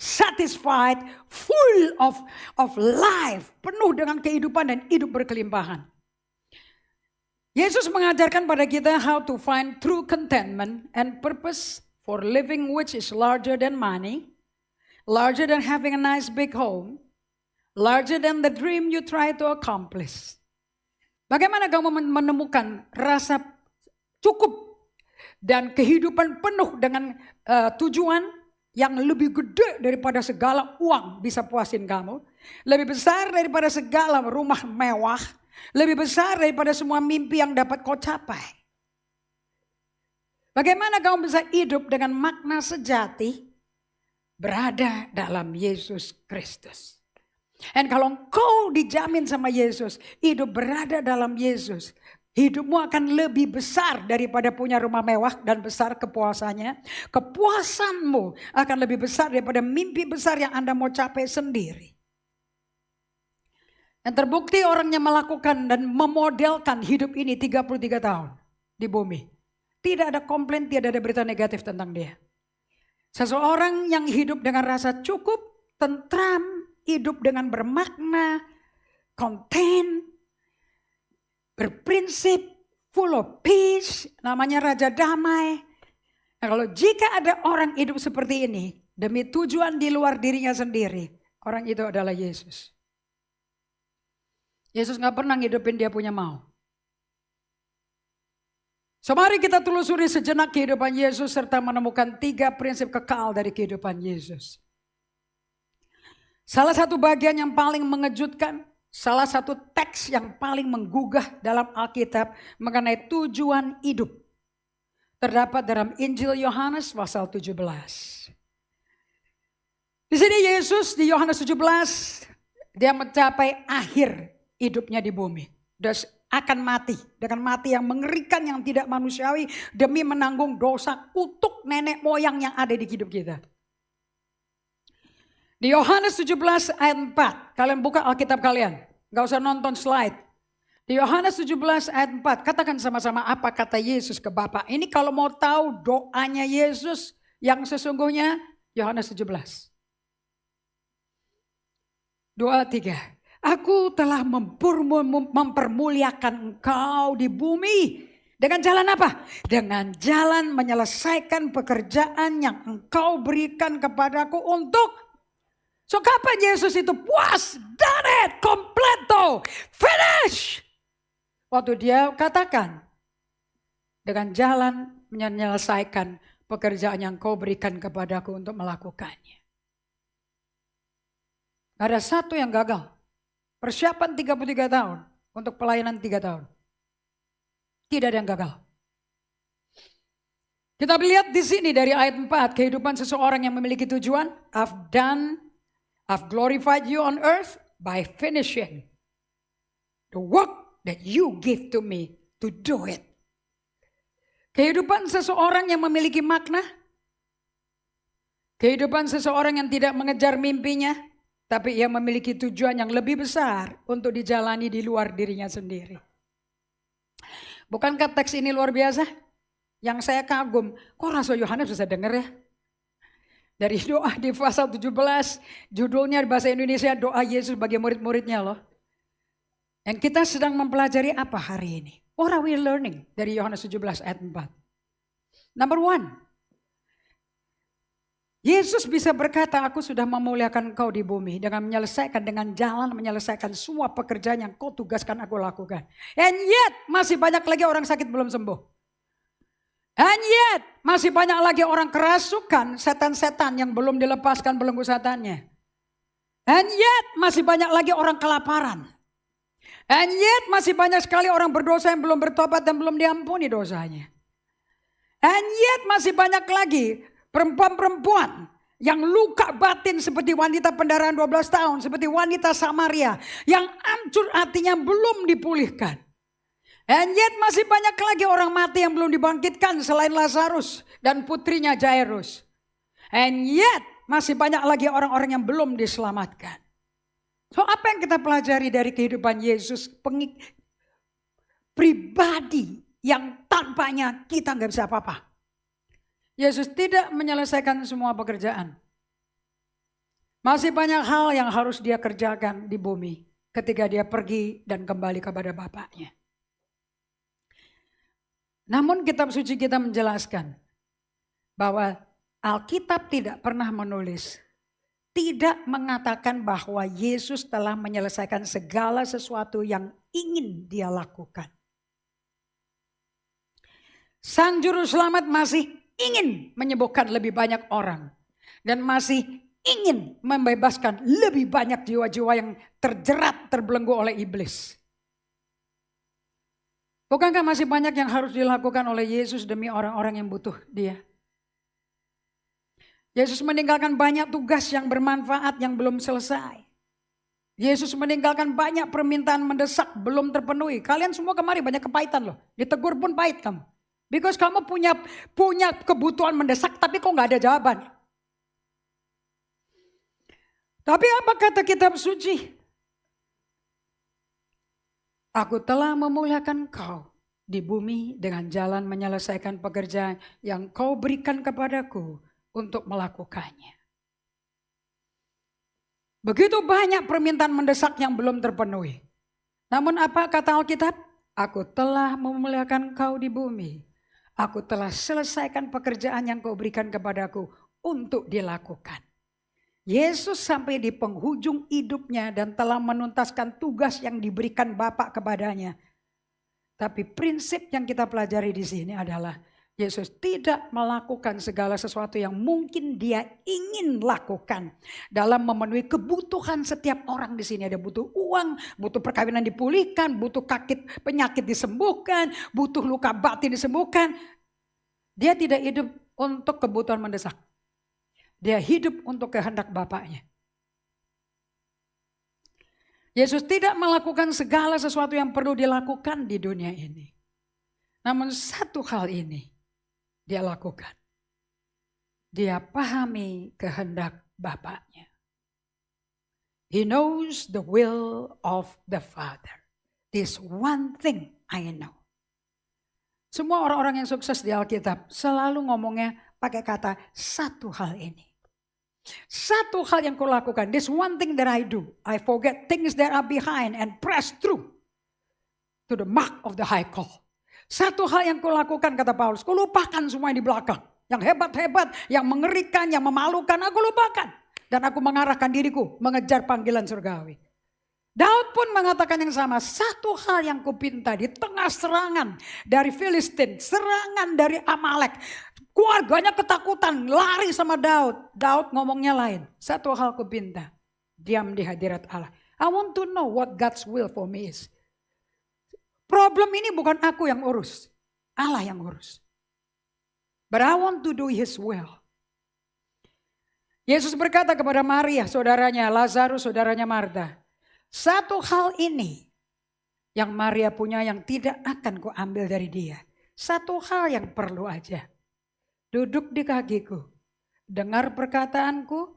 Speaker 1: satisfied, full of life. Penuh dengan kehidupan dan hidup berkelimpahan. Yesus mengajarkan pada kita how to find true contentment and purpose for living which is larger than money, larger than having a nice big home, larger than the dream you try to accomplish. Bagaimana kamu menemukan rasa cukup dan kehidupan penuh dengan tujuan yang lebih gede daripada segala uang bisa puasin kamu, lebih besar daripada segala rumah mewah, lebih besar daripada semua mimpi yang dapat kau capai. Bagaimana kamu bisa hidup dengan makna sejati berada dalam Yesus Kristus. Dan kalau kau dijamin sama Yesus, hidup berada dalam Yesus, hidupmu akan lebih besar daripada punya rumah mewah dan besar kepuasannya. Kepuasanmu akan lebih besar daripada mimpi besar yang Anda mau capai sendiri. Yang terbukti orangnya melakukan dan memodelkan hidup ini 33 tahun di bumi. Tidak ada komplain, tidak ada berita negatif tentang dia. Seseorang yang hidup dengan rasa cukup, tentram, hidup dengan bermakna, content, berprinsip, full of peace, namanya Raja Damai. Nah, kalau jika ada orang hidup seperti ini, demi tujuan di luar dirinya sendiri, orang itu adalah Yesus. Yesus gak pernah ngidupin dia punya mau. So mari kita telusuri sejenak kehidupan Yesus serta menemukan 3 prinsip kekal dari kehidupan Yesus. Salah satu bagian yang paling mengejutkan, salah satu teks yang paling menggugah dalam Alkitab mengenai tujuan hidup terdapat dalam Injil Yohanes pasal 17. Di sini Yesus di Yohanes 17 dia mencapai akhir hidupnya di bumi. Dia akan mati dengan mati yang mengerikan yang tidak manusiawi demi menanggung dosa kutuk nenek moyang yang ada di hidup kita. Di Yohanes 17 ayat 4, kalian buka Alkitab kalian, gak usah nonton slide. Di Yohanes 17 ayat 4, katakan sama-sama apa kata Yesus ke Bapa. Ini kalau mau tahu doanya Yesus yang sesungguhnya, Yohanes 17. 2, 3. Aku telah mempermuliakan engkau di bumi. Dengan jalan apa? Dengan jalan menyelesaikan pekerjaan yang engkau berikan kepadaku untuk. So kapan Yesus itu puas? Done it, completo, finish. Waktu dia katakan. Dengan jalan menyelesaikan pekerjaan yang engkau berikan kepadaku untuk melakukannya. Ada satu yang gagal. Persiapan 33 tahun untuk pelayanan 3 tahun. Tidak ada yang gagal. Kita lihat di sini dari ayat 4, kehidupan seseorang yang memiliki tujuan. I've glorified you on earth by finishing the work that you give to me to do it. Kehidupan seseorang yang memiliki makna. Kehidupan seseorang yang tidak mengejar mimpinya. Tapi ia memiliki tujuan yang lebih besar untuk dijalani di luar dirinya sendiri. Bukankah teks ini luar biasa? Yang saya kagum, kok Rasul Yohanes bisa dengar ya? Dari doa di pasal 17, judulnya bahasa Indonesia doa Yesus bagi murid-muridnya loh. Yang kita sedang mempelajari apa hari ini? What are we learning dari Yohanes 17 ayat 4? Number 1. Yesus bisa berkata, aku sudah memuliakan engkau di bumi dengan menyelesaikan semua pekerjaan yang kau tugaskan aku lakukan. And yet masih banyak lagi orang sakit belum sembuh. And yet masih banyak lagi orang kerasukan, setan-setan yang belum dilepaskan belenggu setannya. And yet masih banyak lagi orang kelaparan. And yet masih banyak sekali orang berdosa yang belum bertobat dan belum diampuni dosanya. And yet masih banyak lagi perempuan-perempuan yang luka batin seperti wanita pendarahan 12 tahun, seperti wanita Samaria yang hancur hatinya belum dipulihkan. And yet masih banyak lagi orang mati yang belum dibangkitkan selain Lazarus dan putrinya Jairus. And yet masih banyak lagi orang-orang yang belum diselamatkan. So apa yang kita pelajari dari kehidupan Yesus pribadi yang tanpanya kita nggak bisa apa-apa. Yesus tidak menyelesaikan semua pekerjaan. Masih banyak hal yang harus dia kerjakan di bumi ketika dia pergi dan kembali kepada Bapaknya. Namun kitab suci kita menjelaskan bahwa Alkitab tidak pernah menulis, tidak mengatakan bahwa Yesus telah menyelesaikan segala sesuatu yang ingin dia lakukan. Sang Juru Selamat masih ingin menyembuhkan lebih banyak orang. Dan masih ingin membebaskan lebih banyak jiwa-jiwa yang terjerat, terbelenggu oleh iblis. Bukankah masih banyak yang harus dilakukan oleh Yesus demi orang-orang yang butuh dia? Yesus meninggalkan banyak tugas yang bermanfaat yang belum selesai. Yesus meninggalkan banyak permintaan mendesak belum terpenuhi. Kalian semua kemari banyak kepahitan loh. Ditegur pun pahit kamu. Because kamu punya kebutuhan mendesak tapi kok gak ada jawaban. Tapi apa kata kitab suci? Aku telah memuliakan kau di bumi dengan jalan menyelesaikan pekerjaan yang kau berikan kepadaku untuk melakukannya. Begitu banyak permintaan mendesak yang belum terpenuhi. Namun apa kata Alkitab? Aku telah memuliakan kau di bumi. Aku telah selesaikan pekerjaan yang kau berikan kepadaku untuk dilakukan. Yesus sampai di penghujung hidupnya dan telah menuntaskan tugas yang diberikan Bapa kepadanya. Tapi prinsip yang kita pelajari di sini adalah Yesus tidak melakukan segala sesuatu yang mungkin dia ingin lakukan dalam memenuhi kebutuhan setiap orang di sini. Ada butuh uang, butuh perkawinan dipulihkan, butuh penyakit disembuhkan, butuh luka batin disembuhkan. Dia tidak hidup untuk kebutuhan mendesak. Dia hidup untuk kehendak Bapaknya. Yesus tidak melakukan segala sesuatu yang perlu dilakukan di dunia ini. Namun satu hal ini dia lakukan. Dia pahami kehendak Bapaknya. He knows the will of the Father. This one thing I know. Semua orang-orang yang sukses di Alkitab selalu ngomongnya pakai kata satu hal ini. Satu hal yang kau lakukan. This one thing that I do. I forget things that are behind and press through to the mark of the high call. Satu hal yang kau lakukan kata Paulus. Kau lupakan semua yang di belakang. Yang hebat-hebat, yang mengerikan, yang memalukan. Aku lupakan. Dan aku mengarahkan diriku mengejar panggilan surgawi. Daud pun mengatakan yang sama. Satu hal yang kupinta di tengah serangan dari Filistin. Serangan dari Amalek. Keluarganya ketakutan, lari sama Daud. Daud ngomongnya lain. Satu hal kupinta, diam di hadirat Allah. I want to know what God's will for me is. Problem ini bukan aku yang urus, Allah yang urus. But I want to do His will. Yesus berkata kepada Maria, saudaranya, Lazarus, saudaranya Marta. Satu hal ini yang Maria punya yang tidak akan kuambil dari dia. Satu hal yang perlu aja. Duduk di kakiku, dengar perkataanku,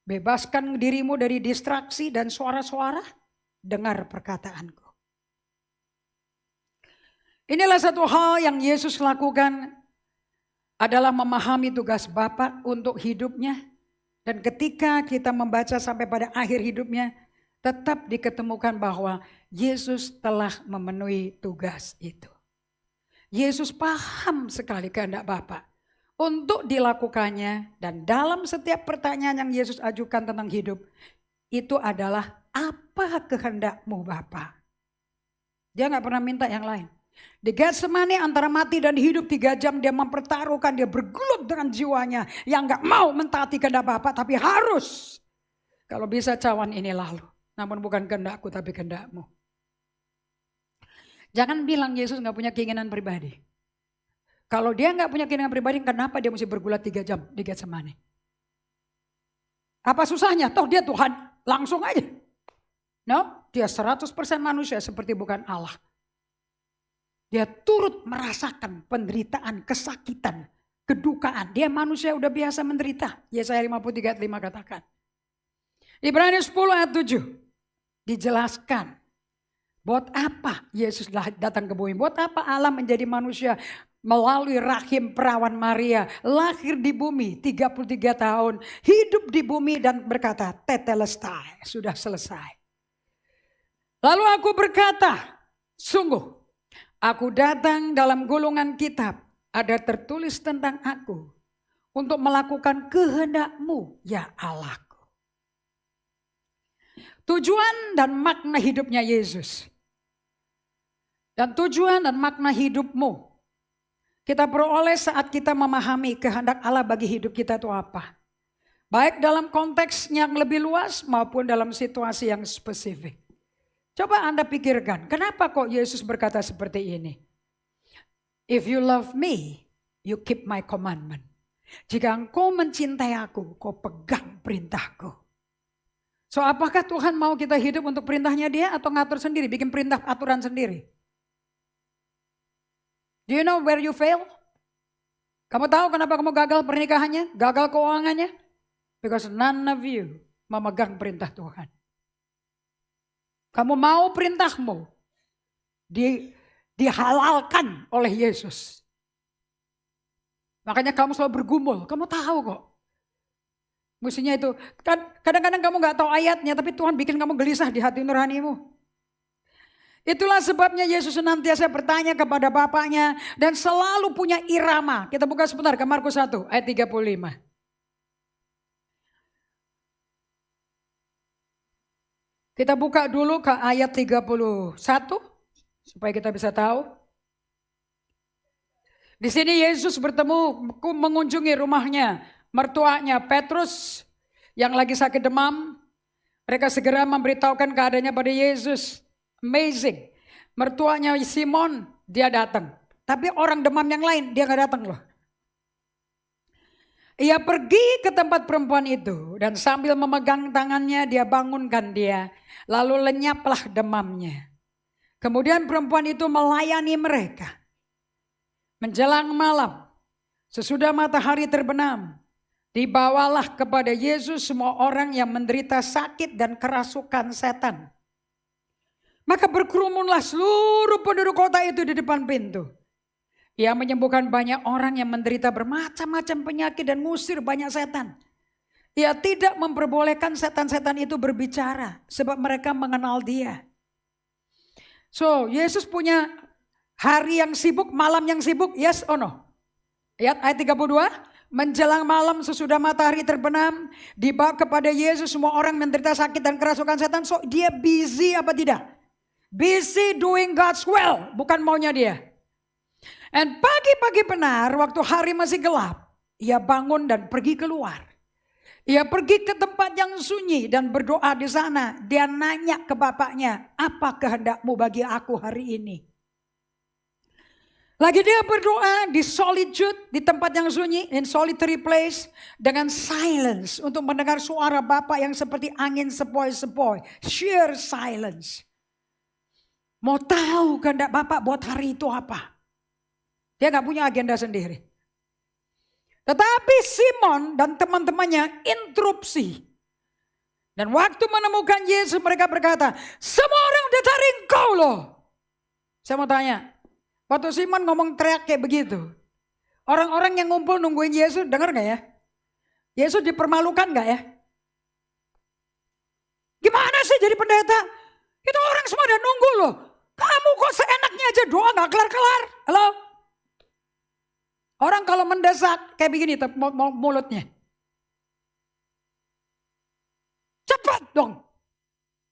Speaker 1: bebaskan dirimu dari distraksi dan suara-suara, dengar perkataanku. Inilah satu hal yang Yesus lakukan adalah memahami tugas Bapa untuk hidupnya. Dan ketika kita membaca sampai pada akhir hidupnya, tetap diketemukan bahwa Yesus telah memenuhi tugas itu. Yesus paham sekali kehendak Bapa untuk dilakukannya, dan dalam setiap pertanyaan yang Yesus ajukan tentang hidup, itu adalah apa kehendakmu Bapa. Dia gak pernah minta yang lain. Di Getsemani antara mati dan hidup 3 jam dia mempertaruhkan, dia bergelut dengan jiwanya yang gak mau mentaati kehendak Bapa, tapi harus. Kalau bisa cawan ini lalu, namun bukan kehendakku tapi kehendakmu. Jangan bilang Yesus gak punya keinginan pribadi. Kalau dia gak punya keinginan pribadi, kenapa dia mesti bergulat 3 jam di Getsemani? Apa susahnya? Toh dia Tuhan, langsung aja. No, dia 100% manusia seperti bukan Allah. Dia turut merasakan penderitaan, kesakitan, kedukaan. Dia manusia udah biasa menderita. Yesaya 53 ayat 5 katakan. Ibrani 10 ayat 7 dijelaskan. Buat apa Yesus datang ke bumi? Buat apa Allah menjadi manusia melalui rahim perawan Maria. Lahir di bumi 33 tahun. Hidup di bumi dan berkata tetelestai. Sudah selesai. Lalu aku berkata, sungguh aku datang dalam gulungan kitab, ada tertulis tentang aku untuk melakukan kehendak-Mu ya Allahku. Tujuan dan makna hidupnya Yesus. Dan tujuan dan makna hidupmu kita peroleh saat kita memahami kehendak Allah bagi hidup kita itu apa. Baik dalam konteks yang lebih luas maupun dalam situasi yang spesifik. Coba Anda pikirkan, kenapa kok Yesus berkata seperti ini? If you love me, you keep my commandment. Jika engkau mencintai aku, kau pegang perintahku. So apakah Tuhan mau kita hidup untuk perintahnya dia atau ngatur sendiri, bikin perintah aturan sendiri? Do you know where you fail? Kamu tahu kenapa kamu gagal pernikahannya, gagal keuangannya? Because none of you memegang perintah Tuhan. Kamu mau perintahmu dihalalkan oleh Yesus. Makanya kamu selalu bergumul. Kamu tahu kok. Mestinya itu. Kadang-kadang kamu gak tahu ayatnya. Tapi Tuhan bikin kamu gelisah di hati nuranimu. Itulah sebabnya Yesus senantiasa bertanya kepada Bapaknya. Dan selalu punya irama. Kita buka sebentar ke Markus 1 ayat 35. Kita buka dulu ke ayat 31 supaya kita bisa tahu. Di sini Yesus bertemu mengunjungi rumahnya, mertuanya Petrus yang lagi sakit demam. Mereka segera memberitahukan keadaannya pada Yesus. Amazing. Mertuanya Simon dia datang. Tapi orang demam yang lain dia gak datang loh. Ia pergi ke tempat perempuan itu dan sambil memegang tangannya dia bangunkan dia. Lalu lenyaplah demamnya. Kemudian perempuan itu melayani mereka. Menjelang malam, sesudah matahari terbenam, dibawalah kepada Yesus semua orang yang menderita sakit dan kerasukan setan. Maka berkerumunlah seluruh penduduk kota itu di depan pintu. Ia menyembuhkan banyak orang yang menderita bermacam-macam penyakit dan ngusir banyak setan. Ia tidak memperbolehkan setan-setan itu berbicara sebab mereka mengenal dia. So, Yesus punya hari yang sibuk, malam yang sibuk, yes or no? Ayat 32, menjelang malam sesudah matahari terbenam, dibawa kepada Yesus semua orang menderita sakit dan kerasukan setan. So, dia busy apa tidak? Busy doing God's will, bukan maunya dia. Dan pagi-pagi benar, waktu hari masih gelap, ia bangun dan pergi keluar. Ia pergi ke tempat yang sunyi dan berdoa di sana. Dia nanya ke bapaknya, apa kehendakmu bagi aku hari ini? Lagi dia berdoa di solitude, di tempat yang sunyi, in solitary place, dengan silence untuk mendengar suara Bapa yang seperti angin sepoi-sepoi. Sheer silence. Mau tahu kehendak Bapa buat hari itu apa? Dia gak punya agenda sendiri. Tetapi Simon dan teman-temannya interupsi. Dan waktu menemukan Yesus mereka berkata, semua orang udah cari engkau loh. Saya mau tanya, waktu Simon ngomong teriak kayak begitu, Orang-orang yang ngumpul nungguin Yesus, dengar gak ya? Yesus dipermalukan gak ya? Gimana sih jadi pendeta? Itu orang semua udah nunggu loh. Kamu kok seenaknya aja doa gak kelar-kelar? Halo? Orang kalau mendesak kayak begini mulutnya. Cepat dong.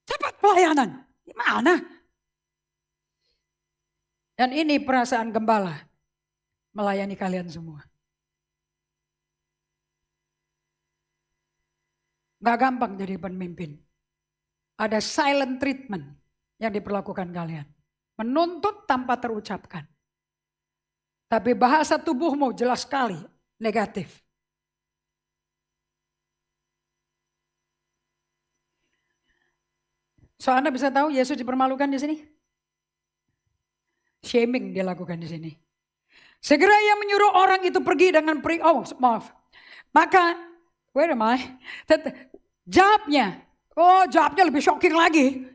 Speaker 1: Cepat pelayanan. Gimana? Dan ini perasaan gembala melayani kalian semua. Gak gampang jadi pemimpin. Ada silent treatment yang diperlakukan kalian. Menuntut tanpa terucapkan. Tapi bahasa tubuhmu jelas sekali negatif. So Anda bisa tahu Yesus dipermalukan di sini? Shaming dia lakukan di sini. Segera ia menyuruh orang itu pergi dengan maaf. Maka, where am I? Jawabnya lebih shocking lagi.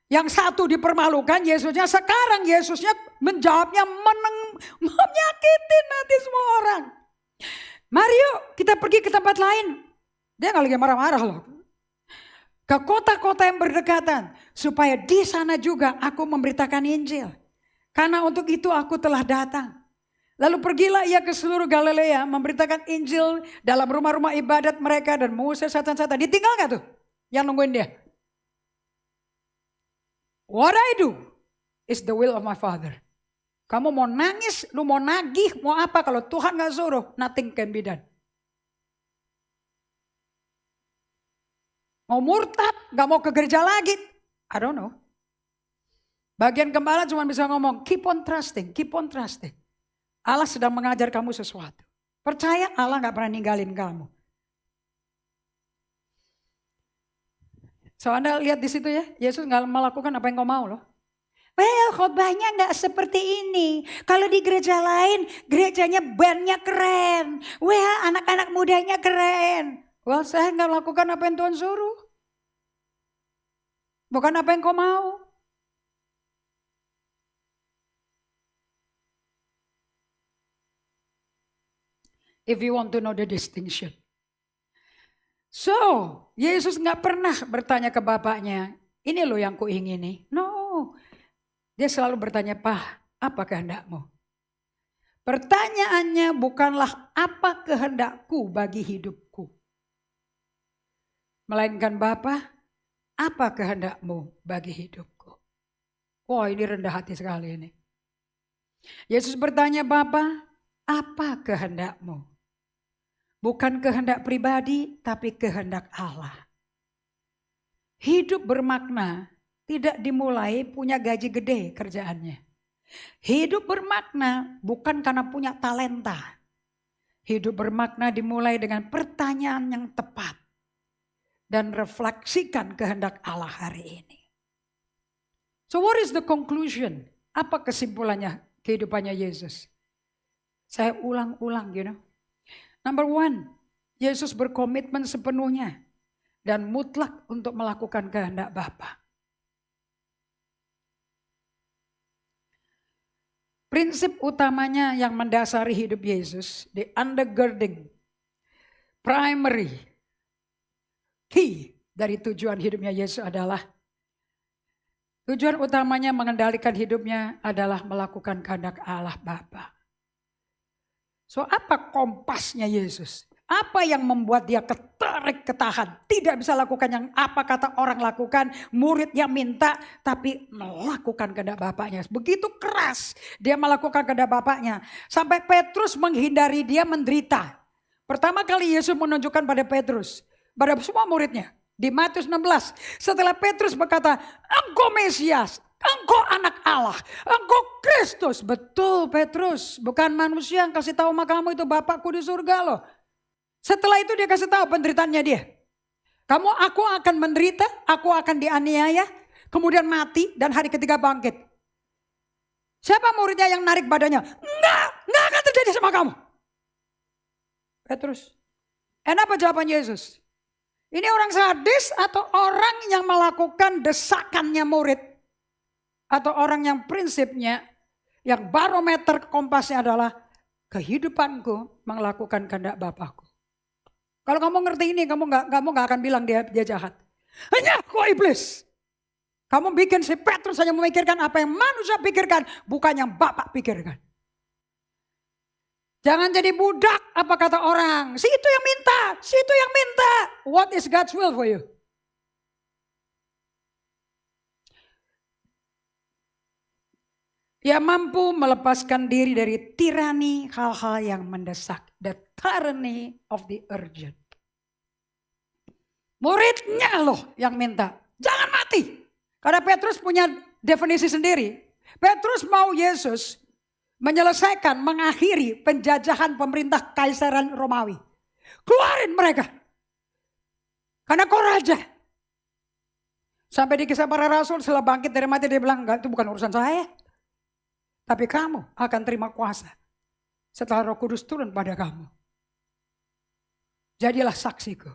Speaker 1: Yang satu dipermalukan Yesusnya, sekarang Yesusnya menjawabnya menyakitin hati semua orang. Mari yuk kita pergi ke tempat lain. Dia gak lagi marah-marah loh. Ke kota-kota yang berdekatan. Supaya di sana juga aku memberitakan Injil. Karena untuk itu aku telah datang. Lalu pergilah ia ke seluruh Galilea memberitakan Injil dalam rumah-rumah ibadat mereka dan mengusir setan-setan. Ditinggal gak tuh yang nungguin dia? What I do is the will of my Father. Kamu mau nangis, lu mau nagih, mau apa, kalau Tuhan gak suruh, nothing can be done. Mau murtad, gak mau ke gereja lagi, I don't know. Bagian gembala cuma bisa ngomong, keep on trusting, keep on trusting. Allah sedang mengajar kamu sesuatu. Percaya Allah gak pernah ninggalin kamu. So Anda lihat di situ ya, Yesus gak melakukan apa yang kau mau loh. Well, khotbahnya gak seperti ini. Kalau di gereja lain, gerejanya bandnya keren. Well, anak-anak mudanya keren. Well, saya gak lakukan apa yang Tuhan suruh. Bukan apa yang kau mau. If you want to know the distinction. So, Yesus gak pernah bertanya ke bapaknya, ini loh yang kuingini. No, dia selalu bertanya, "Pak, apa kehendakmu?" Pertanyaannya bukanlah apa kehendakku bagi hidupku. Melainkan, Bapa, apa kehendakmu bagi hidupku? Wah, ini rendah hati sekali ini. Yesus bertanya, Bapa, apa kehendakmu? Bukan kehendak pribadi, tapi kehendak Allah. Hidup bermakna tidak dimulai punya gaji gede kerjaannya. Hidup bermakna bukan karena punya talenta. Hidup bermakna dimulai dengan pertanyaan yang tepat. Dan refleksikan kehendak Allah hari ini. So what is the conclusion? Apa kesimpulannya kehidupannya Yesus? Saya ulang-ulang, Number one, Yesus berkomitmen sepenuhnya dan mutlak untuk melakukan kehendak Bapa. Prinsip utamanya yang mendasari hidup Yesus, the undergirding, primary, key dari tujuan hidupnya Yesus adalah, tujuan utamanya mengendalikan hidupnya adalah melakukan kehendak Allah Bapa. So apa kompasnya Yesus? Apa yang membuat dia ketahan? Tidak bisa lakukan yang apa kata orang lakukan. Murid yang minta tapi melakukan kehendak Bapaknya. Begitu keras dia melakukan kehendak Bapaknya. Sampai Petrus menghindari dia menderita. Pertama kali Yesus menunjukkan pada Petrus. Pada semua muridnya. Di Matius 16. Setelah Petrus berkata, "Engkau Mesias. Engkau anak Allah, engkau Kristus." Betul Petrus, bukan manusia yang kasih tahu sama kamu, itu Bapakku di surga loh. Setelah itu dia kasih tahu penderitaannya dia. Aku akan menderita, aku akan dianiaya, kemudian mati dan hari ketiga bangkit. Siapa muridnya yang narik badannya? Enggak akan terjadi sama kamu. Petrus. Apa jawaban Yesus? Ini orang sadis atau orang yang melakukan desakannya murid? Atau orang yang prinsipnya, yang barometer kompasnya adalah kehidupanku melakukan kehendak Bapakku. Kalau kamu ngerti ini, kamu nggak akan bilang dia jahat. Hanya kau iblis. Kamu bikin si Petrus hanya memikirkan apa yang manusia pikirkan, bukan yang Bapak pikirkan. Jangan jadi budak apa kata orang. Si itu yang minta, si itu yang minta. What is God's will for you? Dia mampu melepaskan diri dari tirani hal-hal yang mendesak. The tyranny of the urgent. Muridnya loh yang minta. Jangan mati. Karena Petrus punya definisi sendiri. Petrus mau Yesus menyelesaikan, mengakhiri penjajahan pemerintah Kaisaran Romawi. Keluarin mereka. Karena kau raja. Sampai di Kisah Para Rasul setelah bangkit dari mati dia bilang, enggak, itu bukan urusan saya. Tapi kamu akan terima kuasa setelah Roh Kudus turun pada kamu. Jadilah saksiku.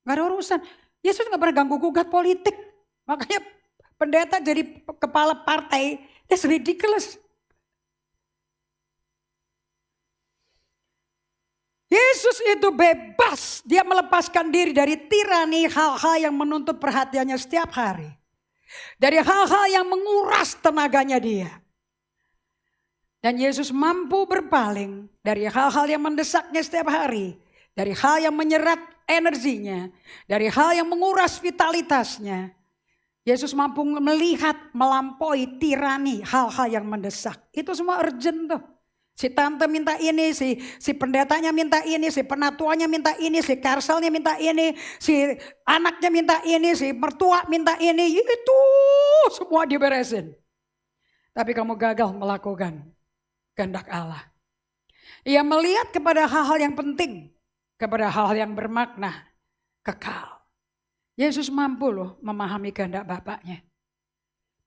Speaker 1: Gak ada urusan. Yesus gak pernah ganggu gugat politik. Makanya pendeta jadi kepala partai. That's ridiculous. Yesus itu bebas. Dia melepaskan diri dari tirani hal-hal yang menuntut perhatiannya setiap hari. Dari hal-hal yang menguras tenaganya dia. Dan Yesus mampu berpaling dari hal-hal yang mendesaknya setiap hari. Dari hal yang menyerap energinya. Dari hal yang menguras vitalitasnya. Yesus mampu melihat melampaui tirani hal-hal yang mendesak. Itu semua urgent tuh. Si tante minta ini, si pendetanya minta ini, si penatuannya minta ini, si karselnya minta ini, si anaknya minta ini, si mertua minta ini. Itu semua diberesin. Tapi kamu gagal melakukan kehendak Allah. Ia melihat kepada hal-hal yang penting, kepada hal-hal yang bermakna, kekal. Yesus mampu loh memahami kehendak Bapaknya.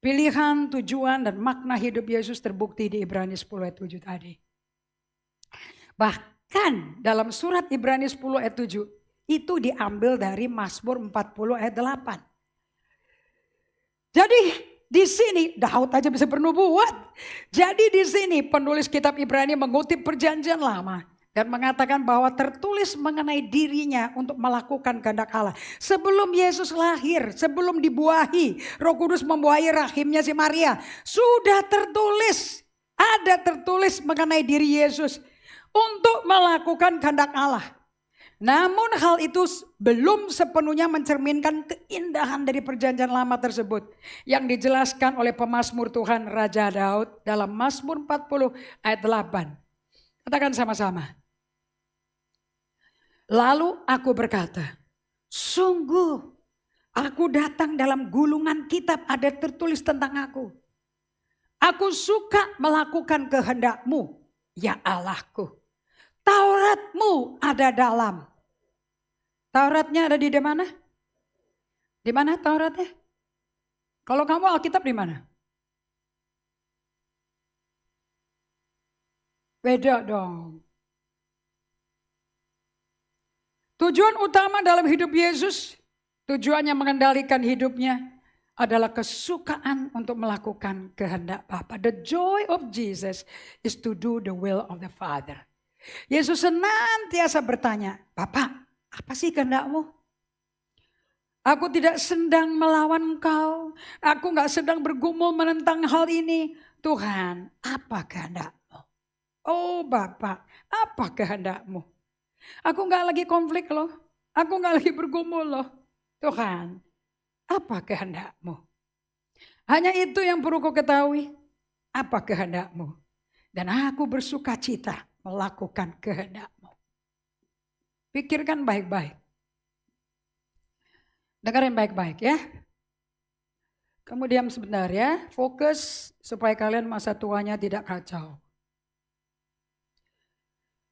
Speaker 1: Pilihan, tujuan, dan makna hidup Yesus terbukti di Ibrani 10 ayat 7 tadi. Bahkan dalam surat Ibrani 10 ayat 7 itu diambil dari Mazmur 40 ayat 8. Jadi di sini Daud aja bisa bernubuat. Jadi di sini penulis kitab Ibrani mengutip perjanjian lama dan mengatakan bahwa tertulis mengenai dirinya untuk melakukan kehendak Allah. Sebelum Yesus lahir, sebelum dibuahi, Roh Kudus membuahi rahimnya si Maria, sudah tertulis, ada tertulis mengenai diri Yesus untuk melakukan kehendak Allah. Namun hal itu belum sepenuhnya mencerminkan keindahan dari perjanjian lama tersebut. Yang dijelaskan oleh pemazmur Tuhan Raja Daud dalam Mazmur 40 ayat 8. Katakan sama-sama. Lalu aku berkata, sungguh aku datang dalam gulungan kitab ada tertulis tentang aku. Aku suka melakukan kehendak-Mu, ya Allahku. Taurat-Mu ada dalam. Tauratnya ada di mana? Di mana Tauratnya? Kalau kamu Alkitab di mana? Beda dong. Tujuan utama dalam hidup Yesus, tujuannya mengendalikan hidupnya adalah kesukaan untuk melakukan kehendak Bapa. The joy of Jesus is to do the will of the Father. Yesus senantiasa bertanya, Bapak, apa sih kehendak-Mu? Aku tidak sedang melawan Engkau. Aku gak sedang bergumul menentang hal ini. Tuhan, apa kehendak-Mu? Oh Bapak, apa kehendak-Mu? Aku gak lagi konflik loh. Aku gak lagi bergumul loh. Tuhan, apa kehendak-Mu? Hanya itu yang perlu kau ketahui. Apa kehendak-Mu? Dan aku bersuka cita melakukan kehendak-Mu. Pikirkan baik-baik. Dengarin baik-baik ya. Kamu diam sebentar ya. Fokus supaya kalian masa tuanya tidak kacau.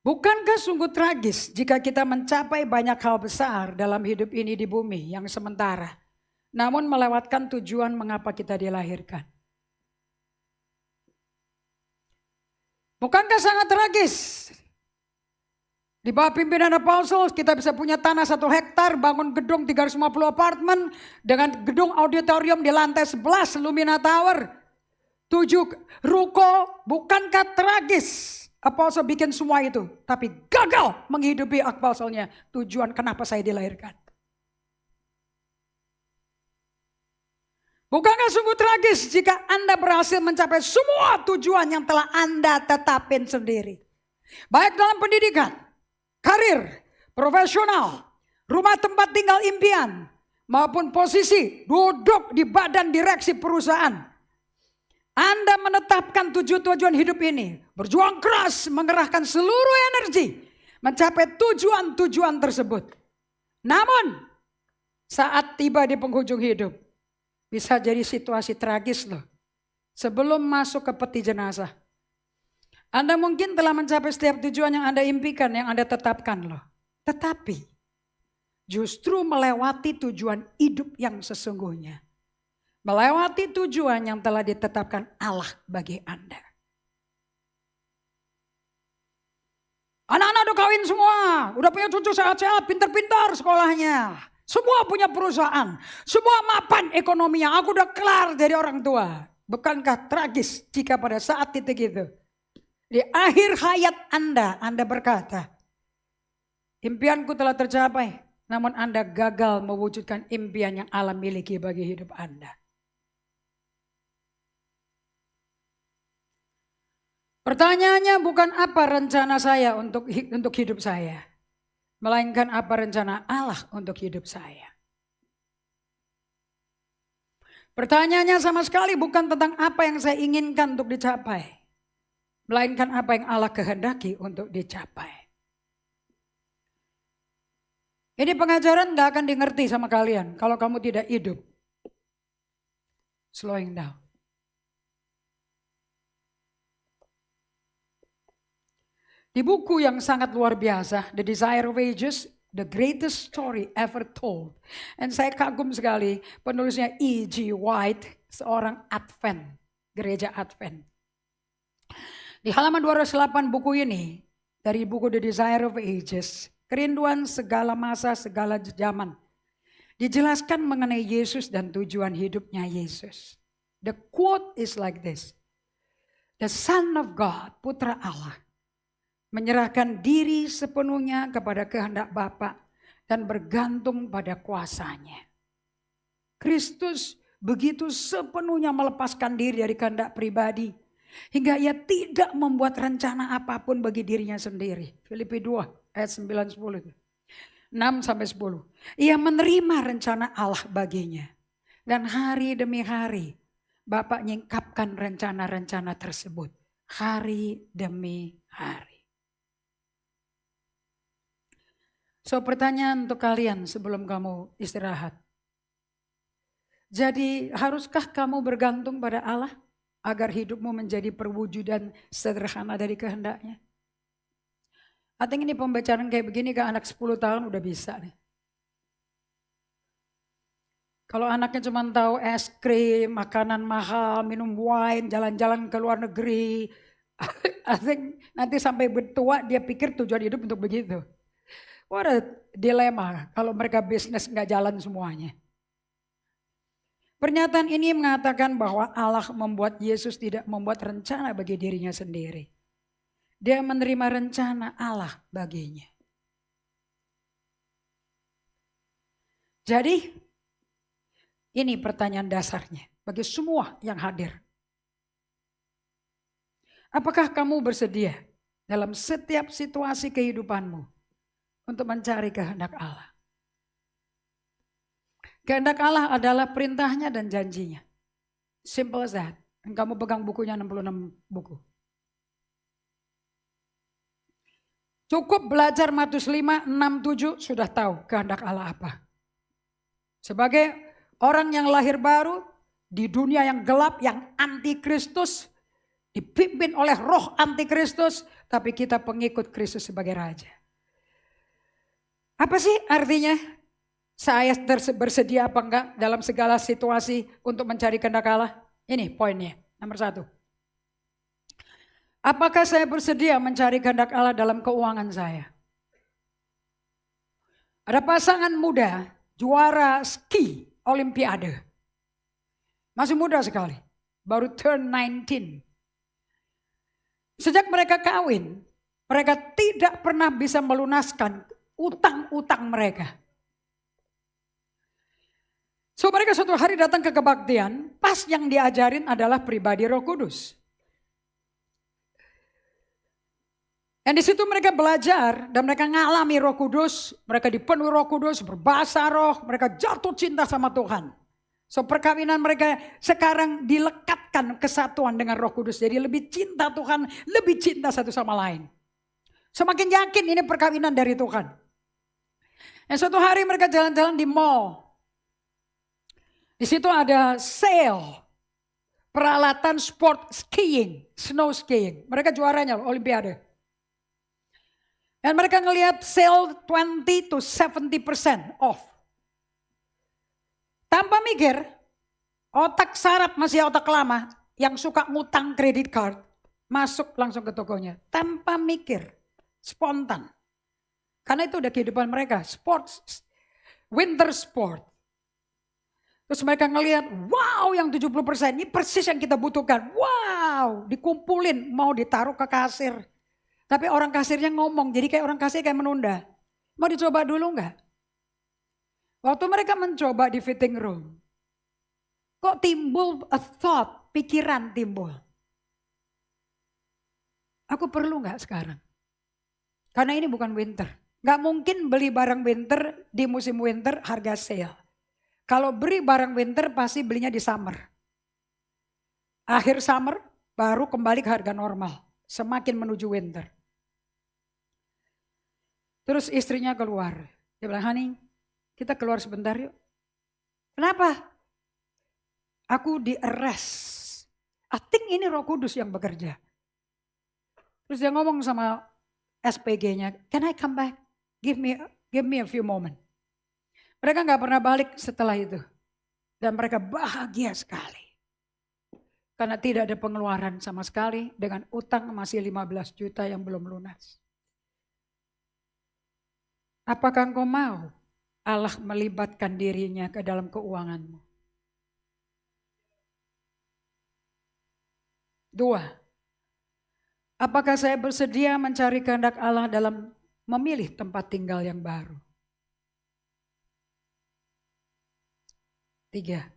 Speaker 1: Bukankah sungguh tragis jika kita mencapai banyak hal besar dalam hidup ini di bumi yang sementara. Namun melewatkan tujuan mengapa kita dilahirkan. Bukankah sangat tragis? Di bawah pimpinan Apostle kita bisa punya tanah 1 hektar, bangun gedung 350 apartemen dengan gedung auditorium di lantai 11 Lumina Tower. 7 ruko, bukankah tragis? Apostle bikin semua itu, tapi gagal menghidupi apostlenya. Tujuan kenapa saya dilahirkan. Bukankah sungguh tragis jika Anda berhasil mencapai semua tujuan yang telah Anda tetapin sendiri. Baik dalam pendidikan, karir, profesional, rumah tempat tinggal impian, maupun posisi duduk di badan direksi perusahaan. Anda menetapkan tujuan hidup ini. Berjuang keras, mengerahkan seluruh energi. Mencapai tujuan-tujuan tersebut. Namun, saat tiba di penghujung hidup. Bisa jadi situasi tragis loh. Sebelum masuk ke peti jenazah. Anda mungkin telah mencapai setiap tujuan yang Anda impikan, yang Anda tetapkan loh. Tetapi, justru melewati tujuan hidup yang sesungguhnya. Melewati tujuan yang telah ditetapkan Allah bagi Anda. Anak-anak udah kawin semua, udah punya cucu sehat-sehat, pintar-pintar sekolahnya. Semua punya perusahaan, semua mapan ekonominya. Aku udah kelar jadi orang tua. Bukankah tragis jika pada saat titik itu, di akhir hayat Anda berkata, impianku telah tercapai, namun Anda gagal mewujudkan impian yang Allah miliki bagi hidup Anda. Pertanyaannya bukan apa rencana saya untuk hidup saya. Melainkan apa rencana Allah untuk hidup saya. Pertanyaannya sama sekali bukan tentang apa yang saya inginkan untuk dicapai. Melainkan apa yang Allah kehendaki untuk dicapai. Ini pengajaran gak akan dimengerti sama kalian kalau kamu tidak hidup. Slowing down. Di buku yang sangat luar biasa, The Desire of Ages, the greatest story ever told. Dan saya kagum sekali penulisnya E.G. White, seorang Advent, gereja Advent. Di halaman 208 buku ini, dari buku The Desire of Ages, kerinduan segala masa, segala zaman. Dijelaskan mengenai Yesus dan tujuan hidupnya Yesus. The quote is like this. The Son of God, Putra Allah, menyerahkan diri sepenuhnya kepada kehendak Bapa dan bergantung pada kuasanya. Kristus begitu sepenuhnya melepaskan diri dari kehendak pribadi hingga ia tidak membuat rencana apapun bagi dirinya sendiri. Filipi 2 ayat 9-10. 6-10. Ia menerima rencana Allah baginya. Dan hari demi hari Bapa nyingkapkan rencana-rencana tersebut. Hari demi hari. So pertanyaan untuk kalian sebelum kamu istirahat. Jadi haruskah kamu bergantung pada Allah agar hidupmu menjadi perwujudan sederhana dari kehendaknya? I think ini pembacaan kayak begini ke anak 10 tahun udah bisa nih. Kalau anaknya cuma tahu es krim, makanan mahal, minum wine, jalan-jalan ke luar negeri. I think nanti sampai bertua dia pikir tujuan hidup untuk begitu. What a dilema kalau mereka bisnis nggak jalan semuanya. Pernyataan ini mengatakan bahwa Allah membuat Yesus tidak membuat rencana bagi dirinya sendiri. Dia menerima rencana Allah baginya. Jadi ini pertanyaan dasarnya bagi semua yang hadir. Apakah kamu bersedia dalam setiap situasi kehidupanmu untuk mencari kehendak Allah? Kehendak Allah adalah perintahnya dan janjinya. Simple as that. Dan kamu pegang bukunya 66 buku. Cukup belajar Matius 5, 6, 7 sudah tahu kehendak Allah apa. Sebagai orang yang lahir baru di dunia yang gelap, yang anti-Kristus, dipimpin oleh roh anti-Kristus, tapi kita pengikut Kristus sebagai Raja. Apa sih artinya saya bersedia apa enggak dalam segala situasi untuk mencari kehendak Allah? Ini poinnya, nomor 1. Apakah saya bersedia mencari kehendak Allah dalam keuangan saya? Ada pasangan muda, juara ski olimpiade. Masih muda sekali, baru turn 19. Sejak mereka kawin, mereka tidak pernah bisa melunaskan utang-utang mereka. So mereka suatu hari datang ke kebaktian, pas yang diajarin adalah pribadi Roh Kudus. Dan di situ mereka belajar dan mereka ngalami Roh Kudus, mereka dipenuhi Roh Kudus, berbahasa roh, mereka jatuh cinta sama Tuhan. So perkawinan mereka sekarang dilekatkan kesatuan dengan Roh Kudus. Jadi lebih cinta Tuhan, lebih cinta satu sama lain. Semakin yakin ini perkawinan dari Tuhan. Dan suatu hari mereka jalan-jalan di mall. Di situ ada sale, peralatan sport skiing, snow skiing. Mereka juaranya Olimpiade. Dan mereka ngelihat sale 20 to 70% off. Tanpa mikir, otak sarap masih otak lama yang suka ngutang kredit card, masuk langsung ke tokonya. Tanpa mikir, spontan. Karena itu udah kehidupan mereka, sports, winter sport. Terus mereka ngelihat, wow yang 70% ini persis yang kita butuhkan. Wow, dikumpulin mau ditaruh ke kasir. Tapi orang kasirnya ngomong, jadi kayak orang kasir kayak menunda. Mau dicoba dulu enggak? Waktu mereka mencoba di fitting room, kok timbul a thought, pikiran timbul. Aku perlu enggak sekarang? Karena ini bukan winter. Enggak mungkin beli barang winter di musim winter harga sale. Kalau beli barang winter pasti belinya di summer. Akhir summer baru kembali ke harga normal. Semakin menuju winter. Terus istrinya keluar. Dia bilang, honey, kita keluar sebentar yuk. Kenapa? Aku di arrest. I think ini Roh Kudus yang bekerja. Terus dia ngomong sama SPG-nya, can I come back? Give me a few moment. Mereka gak pernah balik setelah itu. Dan mereka bahagia sekali. Karena tidak ada pengeluaran sama sekali dengan utang masih 15 juta yang belum lunas. Apakah engkau mau Allah melibatkan dirinya ke dalam keuanganmu? 2. Apakah saya bersedia mencari kehendak Allah dalam memilih tempat tinggal yang baru? 3.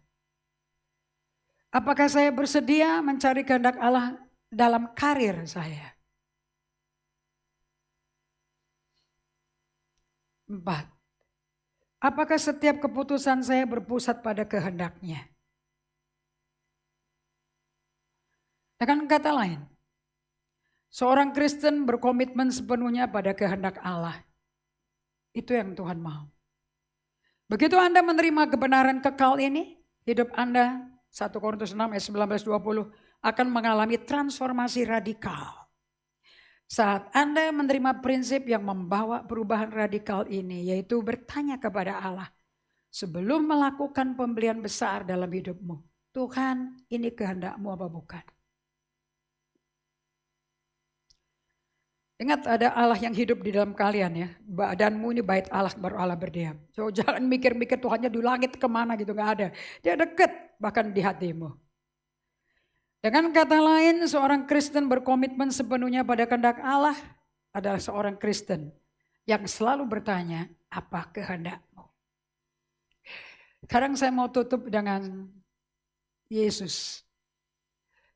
Speaker 1: Apakah saya bersedia mencari kehendak Allah dalam karir saya? 4. Apakah setiap keputusan saya berpusat pada kehendaknya? Dengan kata lain, seorang Kristen berkomitmen sepenuhnya pada kehendak Allah. Itu yang Tuhan mau. Begitu Anda menerima kebenaran kekal ini, hidup Anda 1 Korintus 6 ayat 19-20 akan mengalami transformasi radikal. Saat Anda menerima prinsip yang membawa perubahan radikal ini, yaitu bertanya kepada Allah sebelum melakukan pembelian besar dalam hidupmu. Tuhan, ini kehendak-Mu apa bukan? Ingat ada Allah yang hidup di dalam kalian ya. Badanmu ini bait Allah, baru Allah berdiam. So jangan mikir-mikir Tuhannya di langit kemana gitu, gak ada. Dia dekat bahkan di hatimu. Dengan kata lain, seorang Kristen berkomitmen sepenuhnya pada kehendak Allah adalah seorang Kristen yang selalu bertanya, apa kehendak-Mu? Sekarang saya mau tutup dengan Yesus.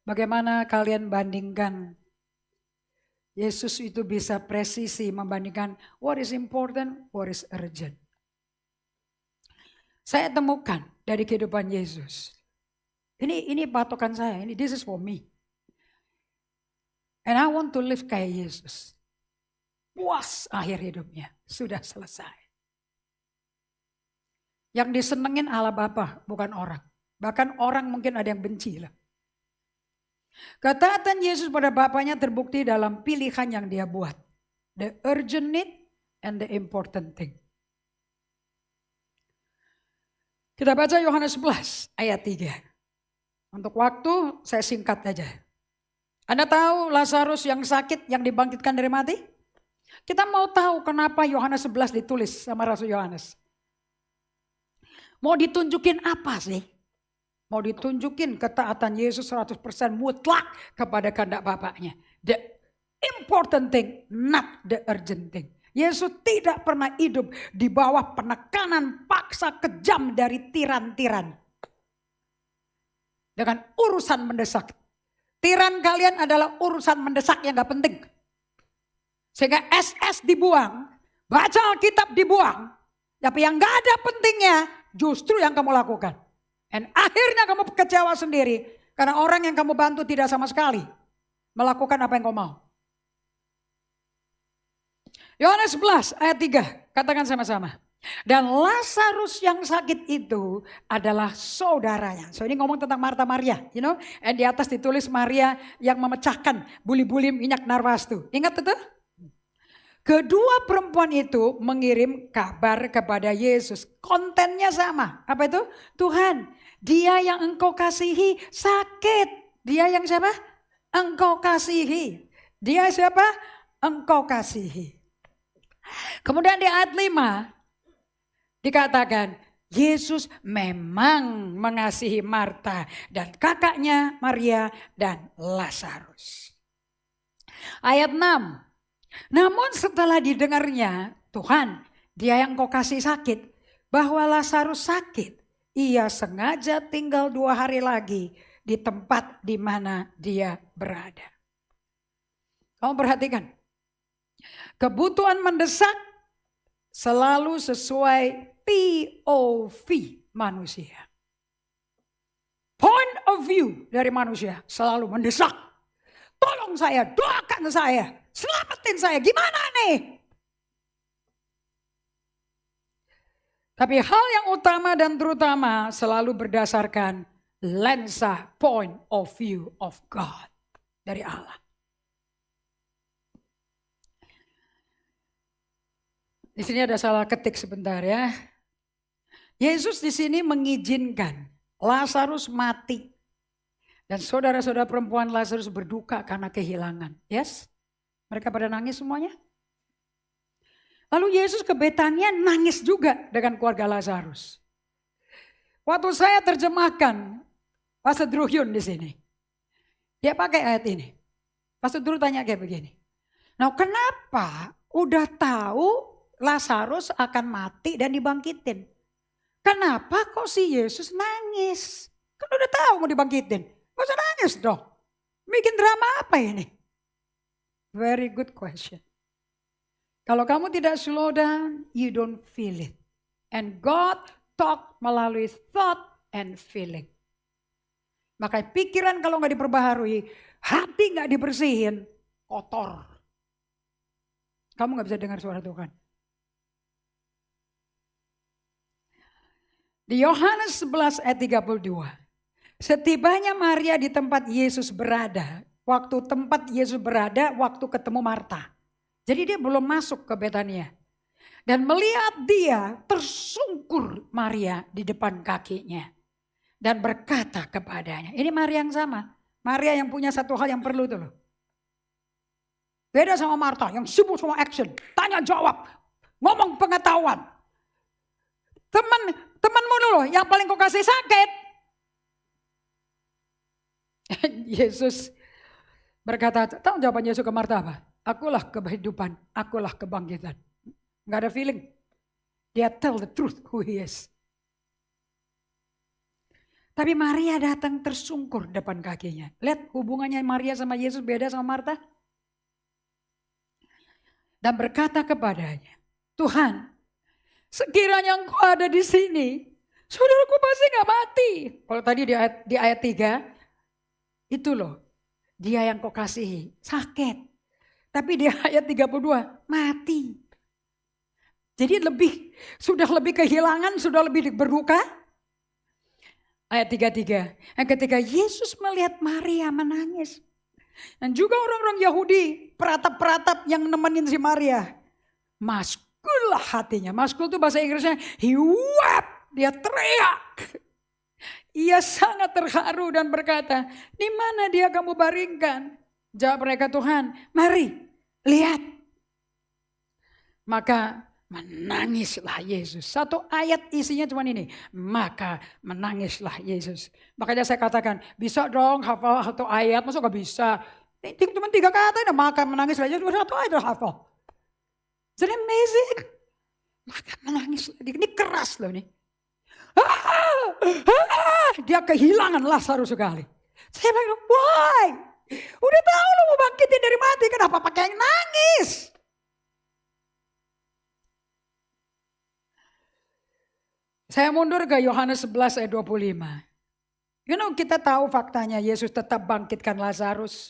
Speaker 1: Bagaimana kalian bandingkan Yesus itu bisa presisi membandingkan what is important, what is urgent. Saya temukan dari kehidupan Yesus. Ini patokan saya, this is for me. And I want to live kayak Yesus. Puas akhir hidupnya, sudah selesai. Yang disenengin Allah Bapa, bukan orang. Bahkan orang mungkin ada yang benci lah. Ketaatan Yesus pada Bapaknya terbukti dalam pilihan yang dia buat. The urgent need and the important thing. Kita baca Yohanes 11 ayat 3. Untuk waktu saya singkat aja. Anda tahu Lazarus yang sakit yang dibangkitkan dari mati? Kita mau tahu kenapa Yohanes 11 ditulis sama Rasul Yohanes. Mau ditunjukin apa sih? Mau ditunjukin ketaatan Yesus 100% mutlak kepada kehendak Bapaknya. important thing, not the urgent thing. Yesus tidak pernah hidup di bawah penekanan paksa kejam dari tiran-tiran. Dengan urusan mendesak. Tiran kalian adalah urusan mendesak yang gak penting. Sehingga SS dibuang, baca Alkitab dibuang. Tapi yang gak ada pentingnya justru yang kamu lakukan. Dan akhirnya kamu kecewa sendiri. Karena orang yang kamu bantu tidak sama sekali melakukan apa yang kau mau. Yohanes 11 ayat 3, katakan sama-sama. Dan Lazarus yang sakit itu adalah saudaranya. So ini ngomong tentang Marta Maria, you know. And di atas ditulis Maria yang memecahkan buli-buli minyak narwastu. Ingat itu? Kedua perempuan itu mengirim kabar kepada Yesus. Kontennya sama. Apa itu? Tuhan, dia yang engkau kasihi sakit. Dia yang siapa? Engkau kasihi. Dia siapa? Engkau kasihi. Kemudian di ayat 5 dikatakan Yesus memang mengasihi Marta dan kakaknya Maria dan Lazarus. Ayat 6. Namun setelah didengarnya, Tuhan, dia yang kau kasih sakit, bahwa Lazarus sakit, ia sengaja tinggal 2 hari lagi di tempat di mana dia berada. Kamu perhatikan. Kebutuhan mendesak selalu sesuai POV manusia. Point of view dari manusia selalu mendesak. Tolong saya, doakan saya, selamatin saya, gimana nih? Tapi hal yang utama dan terutama selalu berdasarkan lensa point of view of God, dari Allah. Di sini ada salah ketik sebentar ya. Yesus di sini mengizinkan Lazarus mati. Dan saudara-saudara perempuan Lazarus berduka karena kehilangan. Yes? Mereka pada nangis semuanya. Lalu Yesus ke Betania nangis juga dengan keluarga Lazarus. Waktu saya terjemahkan Pastor Drew Hyun di sini. Dia pakai ayat ini. Pastor Drew tanya kayak begini. Nah, kenapa udah tahu Lazarus akan mati dan dibangkitin? Kenapa kok si Yesus nangis? Kan udah tahu mau dibangkitin. Gak usah nangis dong. Bikin drama apa ini? Very good question. Kalau kamu tidak slow down, you don't feel it. And God talk melalui thought and feeling. Maka pikiran kalau gak diperbaharui, hati gak dibersihin, kotor. Kamu gak bisa dengar suara Tuhan. Di Yohanes 11 ayat 32. Setibanya Maria di tempat Yesus berada. Waktu tempat Yesus berada, waktu ketemu Marta. Jadi dia belum masuk ke Betania. Dan melihat dia tersungkur Maria di depan kakinya. Dan berkata kepadanya. Ini Maria yang sama. Maria yang punya satu hal yang perlu tuh loh. Beda sama Marta yang sibuk sama action. Tanya jawab. Ngomong pengetahuan. Temanmu dulu yang paling kau kasih sakit. Yesus berkata, tahu jawaban Yesus ke Marta apa? Akulah kehidupan, akulah kebangkitan. Gak ada feeling. Dia tell the truth who he is. Tapi Maria datang tersungkur depan kakinya. Lihat hubungannya Maria sama Yesus beda sama Marta. Dan berkata kepadanya, Tuhan, sekiranya engkau ada di sini, saudaraku pasti gak mati. Kalau tadi di ayat 3, itu loh, dia yang kau kasihi, sakit. Tapi di ayat 32, mati. Jadi sudah lebih kehilangan, sudah lebih berduka. Ayat 33, dan ketika Yesus melihat Maria menangis. Dan juga orang-orang Yahudi, peratap-peratap yang nemenin si Maria. Maskul lah hatinya. Maskul itu bahasa Inggrisnya, he wept, dia teriak. Ia sangat terharu dan berkata, di mana dia kamu baringkan? Jawab mereka, Tuhan, mari lihat. Maka menangislah Yesus. Satu ayat isinya cuma ini. Maka menangislah Yesus. Makanya saya katakan, bisa dong hafal satu ayat, masa gak bisa? Cuma 3 kata, udah makan menangis aja, udah satu aja hafal. Jadi amazing. Makan menangis, ini keras loh nih. Dia kehilangan Lazarus sekali. Saya bilang, why? Udah tahu lu mau bangkitin dari mati, kenapa pakai nangis? Saya mundur ke Yohanes 11 ayat 25. Kita tahu faktanya Yesus tetap bangkitkan Lazarus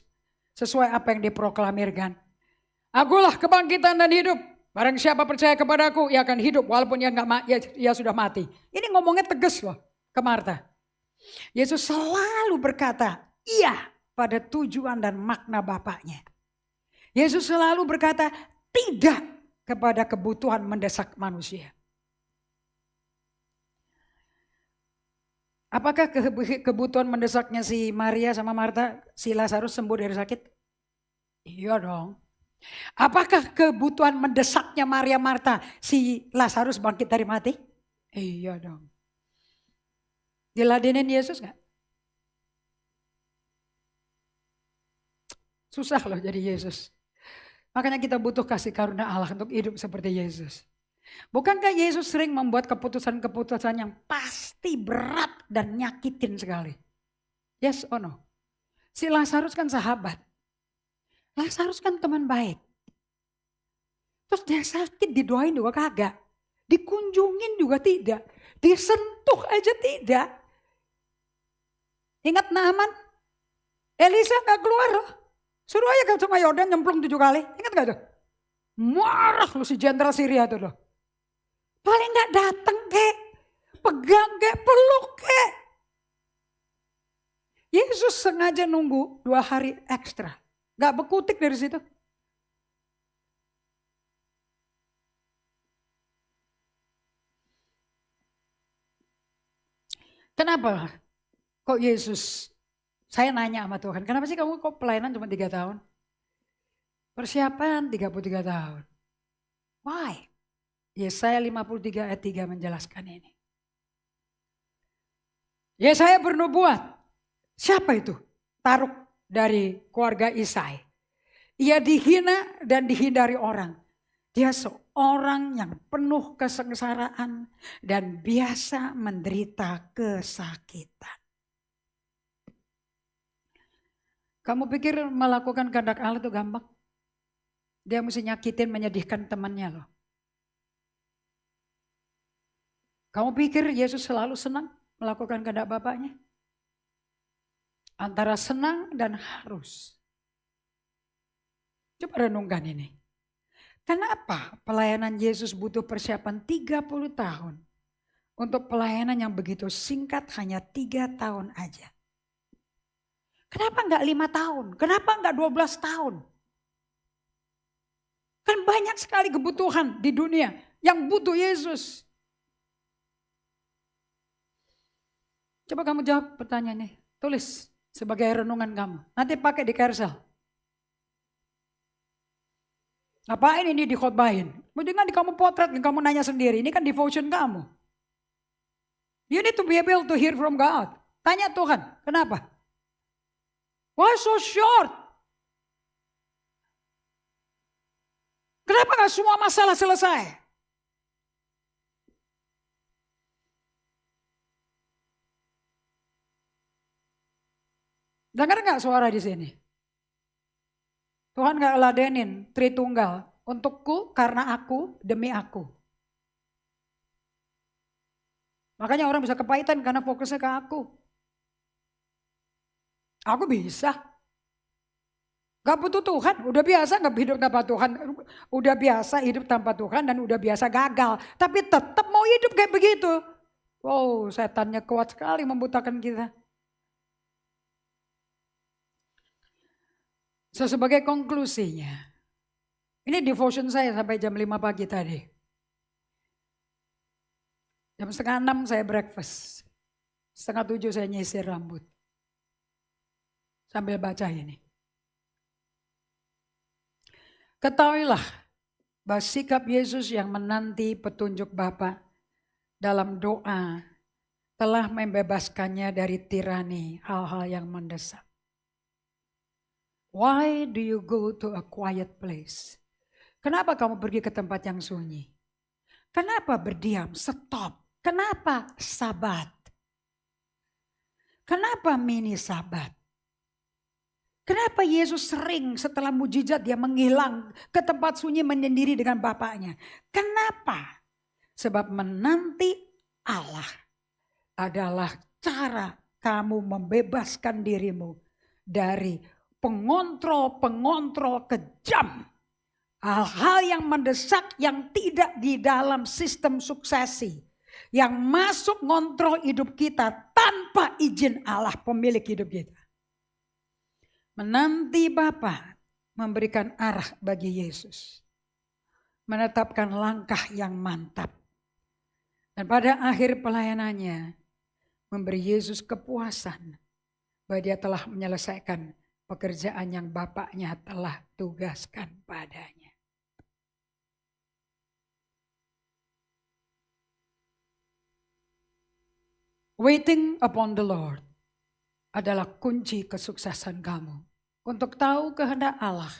Speaker 1: sesuai apa yang diproklamirkan. Akulah kebangkitan dan hidup. Barang siapa percaya kepadaku, ia akan hidup walaupun ia sudah mati. Ini ngomongnya tegas loh ke Marta. Yesus selalu berkata iya pada tujuan dan makna Bapaknya. Yesus selalu berkata tidak kepada kebutuhan mendesak manusia. Apakah kebutuhan mendesaknya si Maria sama Marta, si Lazarus sembuh dari sakit? Iya dong. Apakah kebutuhan mendesaknya Maria Marta, si Lazarus bangkit dari mati? Iya dong. Diladenin Yesus gak? Susah loh jadi Yesus. Makanya kita butuh kasih karunia Allah untuk hidup seperti Yesus. Bukankah Yesus sering membuat keputusan-keputusan yang pasti berat dan nyakitin sekali? Yes or no? Si Lazarus kan sahabat. Lazarus kan teman baik. Terus dia sakit didoain juga kagak. Dikunjungin juga tidak. Disentuh aja tidak. Ingat Naaman? Elisa gak keluar loh. Suruh aja ke sama Yordan nyemplung 7 kali. Ingat gak tuh? Marah lu si jenderal Syria tuh loh. Paling gak dateng kek. Pegang kek, peluk kek. Yesus sengaja nunggu 2 hari ekstra. Gak berkutik dari situ. Kenapa? Kok Yesus, saya nanya sama Tuhan, kenapa sih kamu kok pelayanan cuma 3 tahun? Persiapan 33 tahun. Why? Yesaya 53 ayat 3 menjelaskan ini. Yesaya bernubuat. Siapa itu? Taruk dari keluarga Isai. Ia dihina dan dihindari orang. Dia seorang yang penuh kesengsaraan dan biasa menderita kesakitan. Kamu pikir melakukan kehendak Allah itu gampang? Dia mesti nyakitin, menyedihkan temannya loh. Kamu pikir Yesus selalu senang melakukan kehendak Bapaknya? Antara senang dan harus. Coba renungkan ini. Kenapa pelayanan Yesus butuh persiapan 30 tahun? Untuk pelayanan yang begitu singkat hanya 3 tahun aja. Kenapa enggak 5 tahun? Kenapa enggak 12 tahun? Kan banyak sekali kebutuhan di dunia yang butuh Yesus. Coba kamu jawab pertanyaannya. Tulis sebagai renungan kamu. Nanti pakai di carousel. Ngapain ini dikhotbahin? Mendingan kamu potret, kamu nanya sendiri. Ini kan devotion kamu. You need to be able to hear from God. Tanya Tuhan, kenapa? Why so short? Kenapa gak semua masalah selesai? Dengar gak suara di sini? Tuhan gak ladenin Tritunggal. Untukku, karena aku, demi aku. Makanya orang bisa kepahitan karena fokusnya ke aku. Aku bisa. Gak butuh Tuhan, udah biasa gak hidup tanpa Tuhan. Udah biasa hidup tanpa Tuhan dan udah biasa gagal. Tapi tetap mau hidup kayak begitu. Wow, setannya kuat sekali membutakan kita. So, sebagai konklusinya, ini devotion saya sampai jam 5 pagi tadi. Jam 5:30 saya breakfast. 6:30 saya nyisir rambut. Sambil baca ini. Ketahuilah bahwa sikap Yesus yang menanti petunjuk Bapa dalam doa telah membebaskannya dari tirani hal-hal yang mendesak. Why do you go to a quiet place? Kenapa kamu pergi ke tempat yang sunyi? Kenapa berdiam? Stop. Kenapa sabat? Kenapa mini sabat? Kenapa Yesus sering setelah mujizat dia menghilang ke tempat sunyi menyendiri dengan Bapaknya? Kenapa? Sebab menanti Allah adalah cara kamu membebaskan dirimu dari pengontrol-pengontrol kejam. Hal-hal yang mendesak yang tidak di dalam sistem suksesi. Yang masuk ngontrol hidup kita tanpa izin Allah pemilik hidup kita. Menanti Bapa memberikan arah bagi Yesus. Menetapkan langkah yang mantap. Dan pada akhir pelayanannya memberi Yesus kepuasan bahwa dia telah menyelesaikan pekerjaan yang Bapaknya telah tugaskan padanya. Waiting upon the Lord adalah kunci kesuksesan kamu. Untuk tahu kehendak Allah.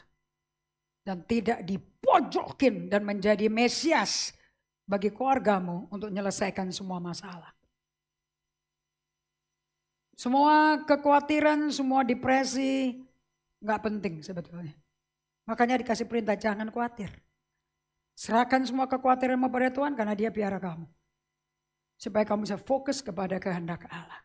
Speaker 1: Dan tidak dipojokin dan menjadi Mesias bagi keluargamu untuk menyelesaikan semua masalah. Semua kekhawatiran, semua depresi gak penting sebetulnya. Makanya dikasih perintah jangan khawatir. Serahkan semua kekhawatiran kepada Tuhan karena Dia piara kamu. Supaya kamu bisa fokus kepada kehendak Allah.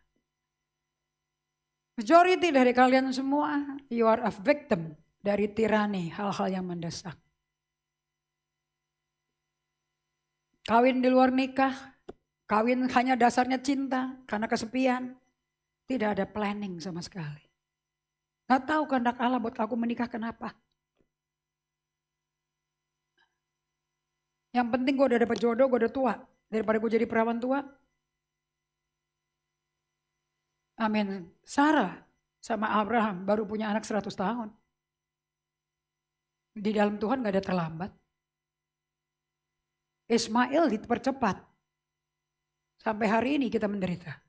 Speaker 1: Majority dari kalian semua, you are a victim dari tirani hal-hal yang mendesak. Kawin di luar nikah, kawin hanya dasarnya cinta karena kesepian. Tidak ada planning sama sekali. Gak tahu kehendak Allah buat aku menikah kenapa. Yang penting gue udah dapat jodoh, gue udah tua. Daripada gue jadi perawan tua. Amin. Sarah sama Abraham baru punya anak 100 tahun. Di dalam Tuhan gak ada terlambat. Ismail dipercepat. Sampai hari ini kita menderita.